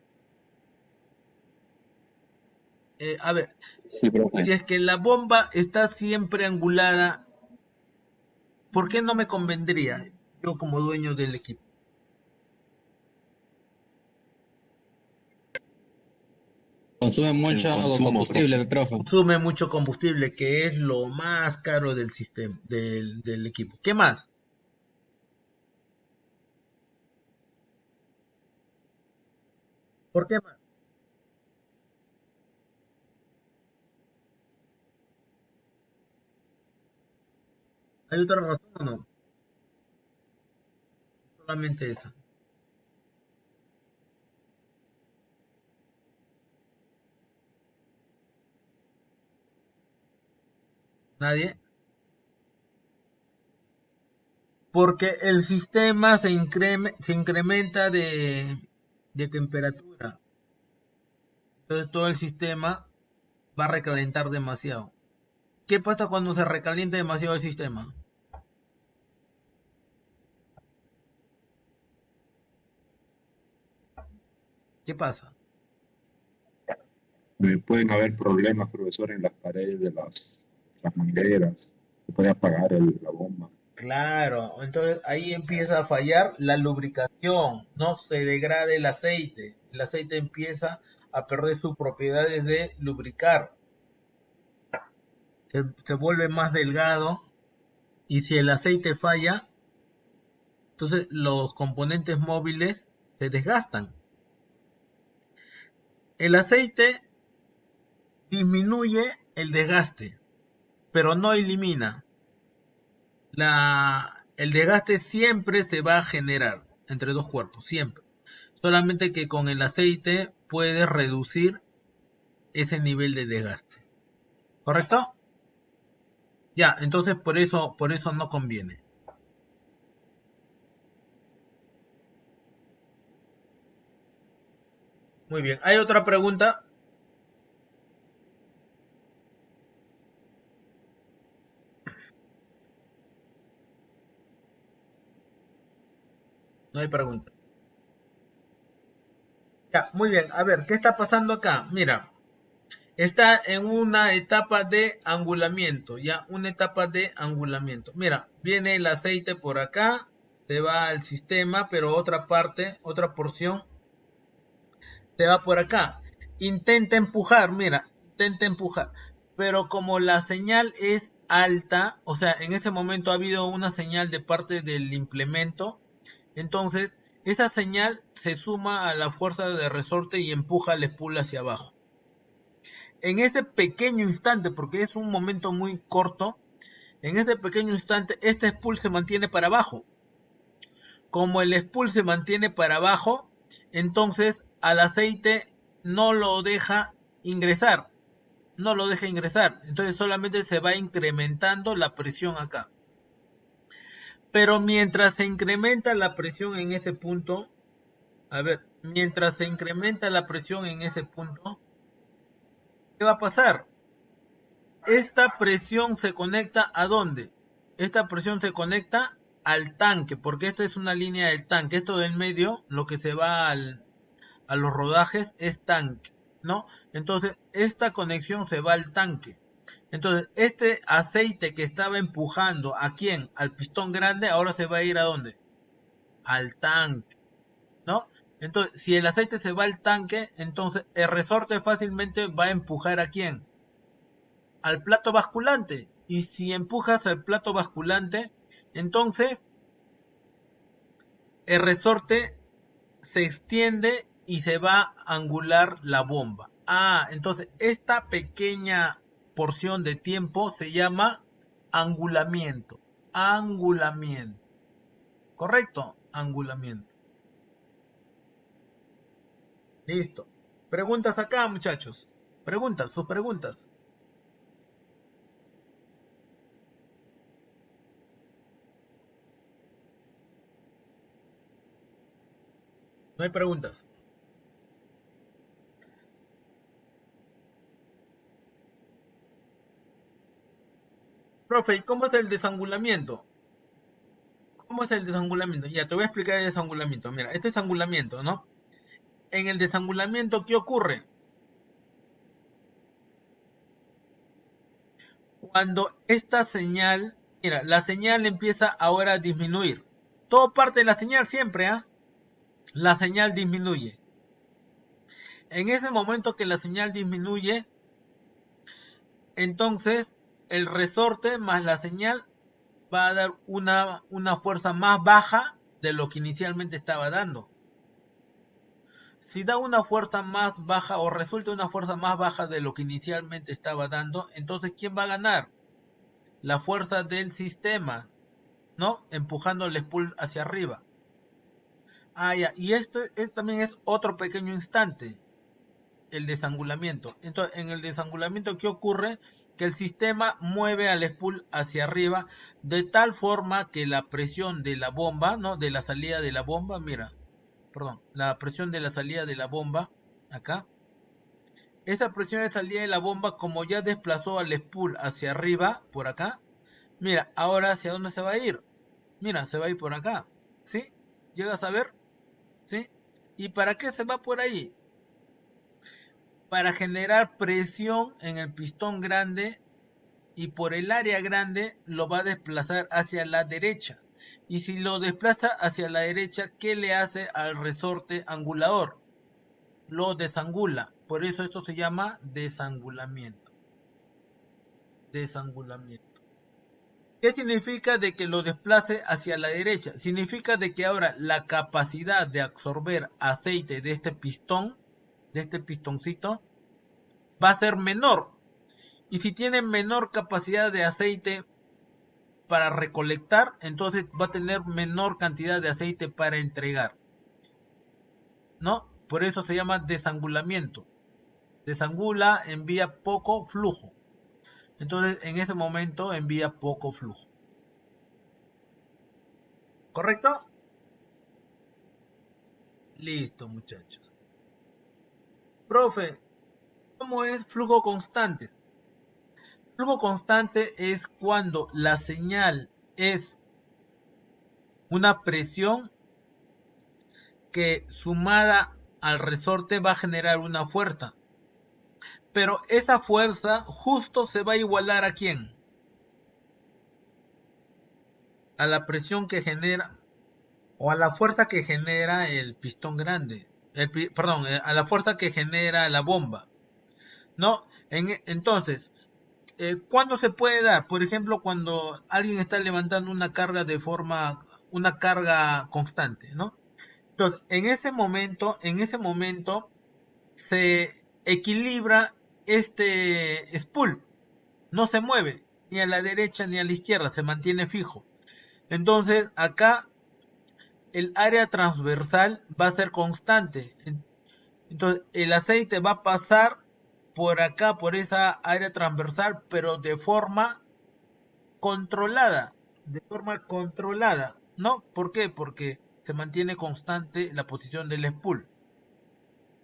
A ver, Sí, profe. si es que la bomba está siempre angulada, ¿por qué no me convendría yo como dueño del equipo? Consume mucho consumo, combustible, profe. Consume mucho combustible, que es lo más caro del sistema, del equipo. ¿Qué más? ¿Por qué más? ¿Hay otra razón o no? Solamente esa. ¿Nadie? Porque el sistema se incrementa de temperatura. Entonces todo el sistema va a recalentar demasiado. ¿Qué pasa cuando se recalienta demasiado el sistema? ¿Qué pasa? Pueden haber problemas, profesor, en las paredes de las mangueras. Se puede apagar la bomba. Claro, entonces ahí empieza a fallar la lubricación, no se degrada el aceite empieza a perder sus propiedades de lubricar, se vuelve más delgado y si el aceite falla, entonces los componentes móviles se desgastan. El aceite disminuye el desgaste, pero no elimina. El desgaste siempre se va a generar entre dos cuerpos, siempre. Solamente que con el aceite puedes reducir ese nivel de desgaste. ¿Correcto? Ya, entonces por eso no conviene. Muy bien. ¿Hay otra pregunta? No hay pregunta. Ya, muy bien. A ver, ¿qué está pasando acá? Mira, está en una etapa de angulamiento, ya, una etapa de angulamiento. Mira, viene el aceite por acá, se va al sistema, pero otra parte, otra porción, se va por acá. Intenta empujar, mira, intenta empujar. Pero como la señal es alta, o sea, en ese momento ha habido una señal de parte del implemento, entonces esa señal se suma a la fuerza de resorte y empuja el spool hacia abajo. En ese pequeño instante, porque es un momento muy corto, en ese pequeño instante este spool se mantiene para abajo. Como el spool se mantiene para abajo, entonces al aceite no lo deja ingresar. No lo deja ingresar. Entonces solamente se va incrementando la presión acá. Pero mientras se incrementa la presión en ese punto, a ver, mientras se incrementa la presión en ese punto, ¿qué va a pasar? Esta presión se conecta ¿a dónde? Esta presión se conecta al tanque, porque esta es una línea del tanque. Esto del medio, lo que se va a los rodajes es tanque, ¿no? Entonces, esta conexión se va al tanque. Entonces, este aceite que estaba empujando ¿a quién? Al pistón grande, ahora se va a ir ¿a dónde? Al tanque, ¿no? Entonces, si el aceite se va al tanque, entonces el resorte fácilmente va a empujar ¿a quién? Al plato basculante. Y si empujas al plato basculante, entonces el resorte se extiende y se va a angular la bomba. Ah, entonces esta pequeña porción de tiempo se llama angulamiento. Angulamiento. ¿Correcto? Angulamiento. Listo. Preguntas acá, muchachos. Preguntas, sus preguntas. No hay preguntas. Profe, ¿y cómo es el desangulamiento? ¿Cómo es el desangulamiento? Ya, te voy a explicar el desangulamiento. Mira, este es angulamiento, ¿no? En el desangulamiento, ¿qué ocurre? Cuando esta señal, mira, la señal empieza ahora a disminuir. Todo parte de la señal siempre, ¿ah? La señal disminuye. En ese momento que la señal disminuye, entonces el resorte más la señal va a dar una fuerza más baja de lo que inicialmente estaba dando. Si da una fuerza más baja o resulta una fuerza más baja de lo que inicialmente estaba dando, entonces ¿quién va a ganar? La fuerza del sistema, ¿no? Empujando el spool hacia arriba. Ah, ya. Y esto también es otro pequeño instante, el desangulamiento. Entonces, en el desangulamiento, ¿qué ocurre? Que el sistema mueve al spool hacia arriba de tal forma que la presión de la bomba, ¿no? De la salida de la bomba, mira, perdón, la presión de la salida de la bomba, acá. Esa presión de salida de la bomba, como ya desplazó al spool hacia arriba, por acá, mira, ahora ¿hacia dónde se va a ir? Mira, se va a ir por acá, ¿sí? ¿Llegas a ver? ¿Sí? ¿Y para qué se va por ahí? Para generar presión en el pistón grande y por el área grande lo va a desplazar hacia la derecha. Y si lo desplaza hacia la derecha, ¿qué le hace al resorte angulador? Lo desangula. Por eso esto se llama desangulamiento. Desangulamiento. ¿Qué significa de que lo desplace hacia la derecha? Significa de que ahora la capacidad de absorber aceite de este pistón, de este pistoncito, va a ser menor. Y si tiene menor capacidad de aceite para recolectar, entonces va a tener menor cantidad de aceite para entregar, ¿no? Por eso se llama desangulamiento. Desangula, envía poco flujo. Entonces, en ese momento envía poco flujo. ¿Correcto? Listo, muchachos. Profe, ¿cómo es flujo constante? Flujo constante es cuando la señal es una presión que sumada al resorte va a generar una fuerza. Pero esa fuerza justo se va a igualar ¿a quién? A la presión que genera o a la fuerza que genera el pistón grande. Perdón, a la fuerza que genera la bomba. ¿No? Entonces, ¿cuándo se puede dar? Por ejemplo, cuando alguien está levantando una carga una carga constante, ¿no? Entonces, en ese momento se equilibra este spool, no se mueve ni a la derecha ni a la izquierda, se mantiene fijo. Entonces, acá el área transversal va a ser constante. Entonces, el aceite va a pasar por acá, por esa área transversal, pero de forma controlada, ¿no? ¿Por qué? Porque se mantiene constante la posición del spool.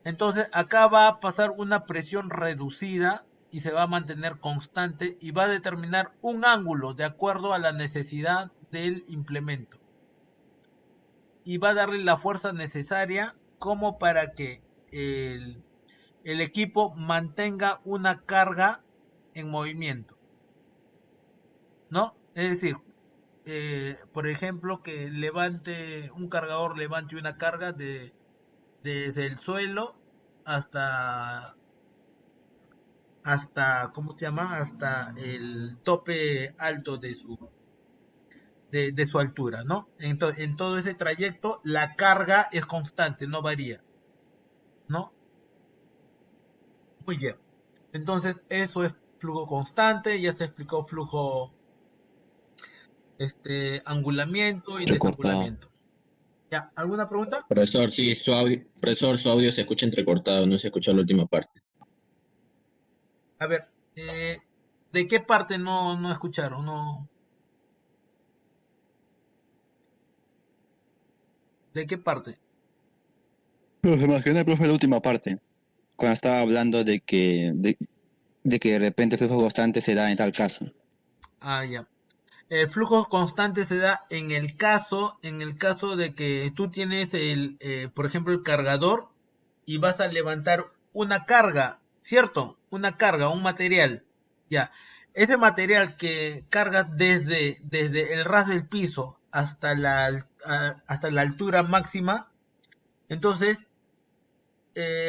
Entonces, acá va a pasar una presión reducida y se va a mantener constante y va a determinar un ángulo de acuerdo a la necesidad del implemento. Y va a darle la fuerza necesaria como para que el equipo mantenga una carga en movimiento, ¿no? Es decir, por ejemplo, que un cargador levante una carga desde el suelo hasta, ¿cómo se llama? Hasta el tope alto de su altura, ¿no? Entonces, en todo ese trayecto la carga es constante, no varía, ¿no? Muy bien. Entonces, eso es flujo constante, ya se explicó flujo, angulamiento y Recortado. desangulamiento. ¿Ya? ¿Alguna pregunta? Profesor, sí, profesor, su audio se escucha entrecortado, no se escucha la última parte. A ver, ¿de qué parte no escucharon? No, ¿de qué parte? Pero se imagina, profe, la última parte, cuando estaba hablando de que de repente el flujo constante se da en tal caso. Ah, ya. El flujo constante se da en el caso de que tú tienes por ejemplo, el cargador y vas a levantar una carga, ¿cierto? Una carga, un material. Ya. Ese material que cargas desde el ras del piso hasta la altura máxima, entonces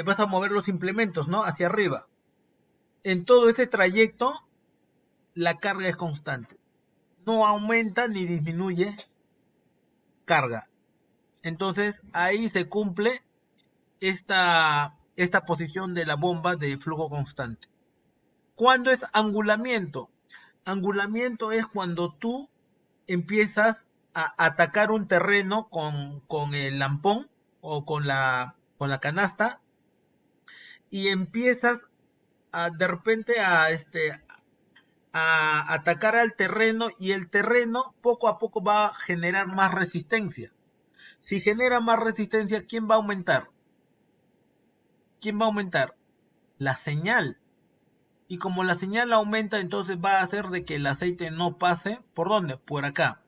vas a mover los implementos, ¿no? Hacia arriba. En todo ese trayecto, la carga es constante. No aumenta ni disminuye carga. Entonces ahí se cumple esta posición de la bomba de flujo constante. ¿Cuándo es angulamiento? Angulamiento es cuando tú empiezas a atacar un terreno con el lampón o con la canasta y empiezas de repente a atacar al terreno y el terreno poco a poco va a generar más resistencia. Si genera más resistencia, ¿quién va a aumentar? ¿Quién va a aumentar? La señal. Y como la señal aumenta, entonces va a hacer de que el aceite no pase. ¿Por dónde? Por acá.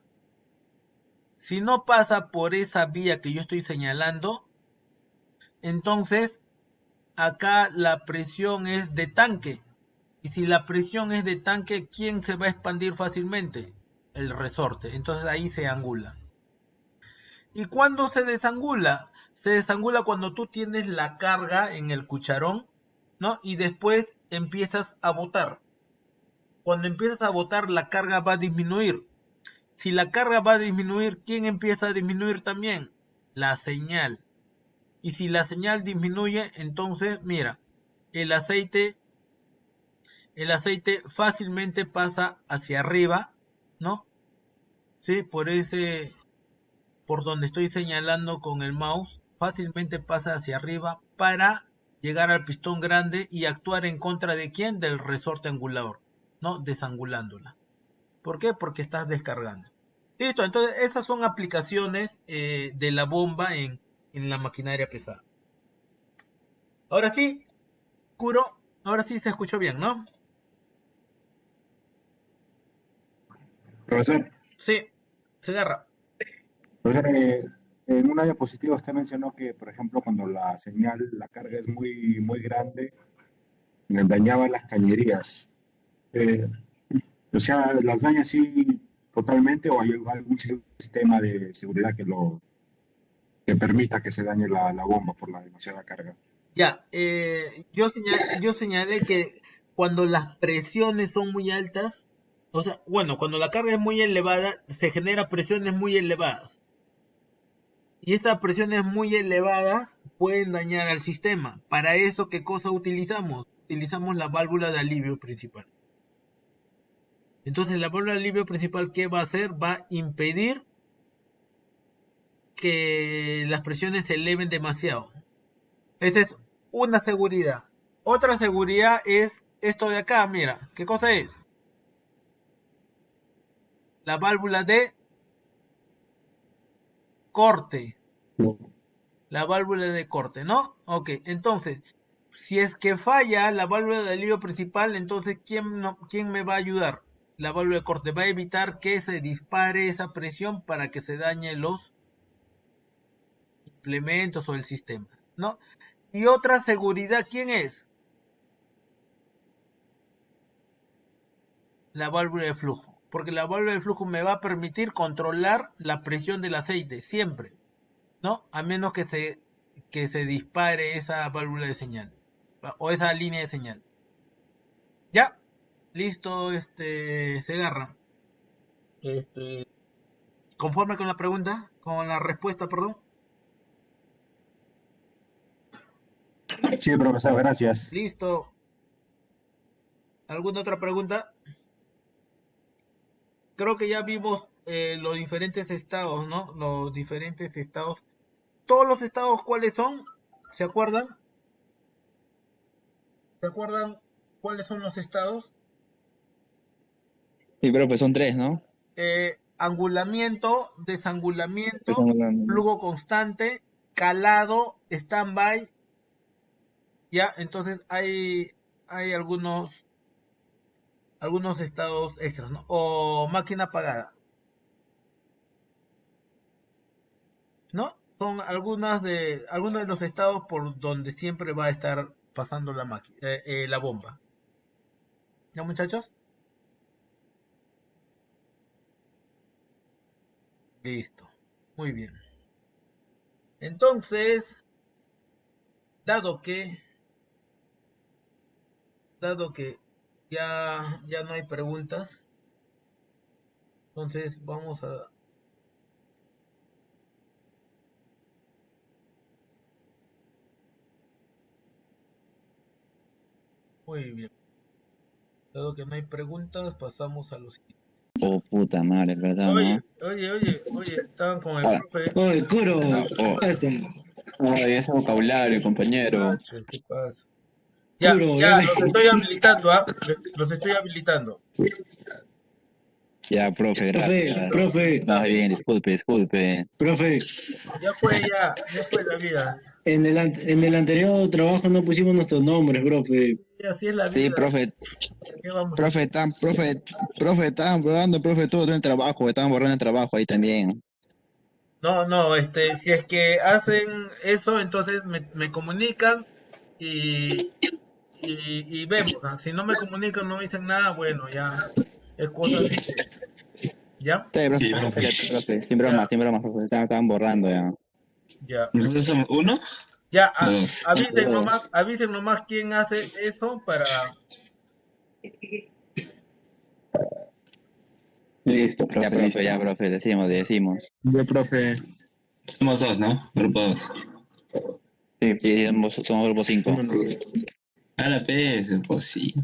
Si no pasa por esa vía que yo estoy señalando, entonces acá la presión es de tanque. Y si la presión es de tanque, ¿quién se va a expandir fácilmente? El resorte. Entonces ahí se angula. ¿Y cuándo se desangula? Se desangula cuando tú tienes la carga en el cucharón, ¿no? Y después empiezas a botar. Cuando empiezas a botar, la carga va a disminuir. Si la carga va a disminuir, ¿quién empieza a disminuir también? La señal. Y si la señal disminuye, entonces, mira, el aceite fácilmente pasa hacia arriba, ¿no? Sí, por donde estoy señalando con el mouse, fácilmente pasa hacia arriba para llegar al pistón grande y actuar en contra de quién, del resorte angulador, ¿no? Desangulándola. ¿Por qué? Porque estás descargando. Listo, entonces esas son aplicaciones de la bomba en la maquinaria pesada. Ahora sí, Kuro, ahora sí se escuchó bien, ¿no? Profesor, Sí, se agarra. profesor, en una diapositiva usted mencionó que, por ejemplo, cuando la señal, la carga es muy grande, dañaba las cañerías. Eh, o sea, ¿las daña así totalmente o hay algún sistema de seguridad que permita que se dañe la bomba por la demasiada carga? Ya, yo señalé que cuando las presiones son muy altas, o sea, bueno, cuando la carga es muy elevada, se genera presiones muy elevadas. Y estas presiones muy elevadas pueden dañar al sistema. Para eso, ¿qué cosa utilizamos? Utilizamos la válvula de alivio principal. Entonces, la válvula de alivio principal, ¿qué va a hacer? Va a impedir que las presiones se eleven demasiado. Esa es una seguridad. Otra seguridad es esto de acá, mira. ¿Qué cosa es? La válvula de corte. La válvula de corte, ¿no? Ok, entonces, si es que falla la válvula de alivio principal, entonces, ¿quién me va a ayudar? La válvula de corte va a evitar que se dispare esa presión para que se dañen los implementos o el sistema, ¿no? Y otra seguridad, ¿quién es? La válvula de flujo, porque la válvula de flujo me va a permitir controlar la presión del aceite siempre, ¿no? A menos que se dispare esa válvula de señal o esa línea de señal. Ya, listo, se agarra. ¿Conforme con la pregunta? ¿Con la respuesta, perdón? Sí, profesor, gracias. Listo. ¿Alguna otra pregunta? Creo que ya vimos los diferentes estados, ¿no? Los diferentes estados. ¿Todos los estados cuáles son? ¿Se acuerdan? ¿Se acuerdan cuáles son los estados? Sí, profe, son tres, ¿no? Angulamiento, desangulamiento, Estamos hablando. flujo constante, calado, stand-by. Ya, entonces hay algunos estados extras, ¿no? O máquina apagada, ¿no? Son algunos de los estados por donde siempre va a estar pasando la máquina, la bomba. ¿Ya, muchachos? Listo. Muy bien. Entonces, dado que ya no hay preguntas, entonces vamos a... Muy bien. Dado que no hay preguntas, pasamos a los... Oh, puta madre, ¿verdad, Oye, no? estaban con el Ah, profe. Oye, Curo, oh, ¿qué pasa? Ay, ese vocabulario, compañero. Muchachos, ¿qué pasa? Curo, Ya, los estoy habilitando, ¿ah? Los estoy habilitando. ya, profe, profe, gracias. profe, No, bien, disculpe. profe. Ya fue la vida. En el anterior trabajo no pusimos nuestros nombres, profe. Y así es la Sí, vida. profe, ¿Qué vamos a hacer? estaban borrando, profe, todo en el trabajo, estaban borrando el trabajo ahí también. No, si es que hacen eso, entonces me comunican y, y vemos. ¿Ah? Si no me comunican, no dicen nada, bueno, ya es cosa de ustedes. ¿Ya? Sí, profe, Sí, profe. profe, Ya, sin bromas, profe, estaban borrando ya. ya. ¿Nosotros somos uno Ya, o dos? avisen nomás quién hace eso para... Listo, profe, listo. Ya, profe, decimos. Yo, profe. Somos dos, ¿no? Grupo dos. Sí. Sí, somos grupo 5. A la vez, pues sí.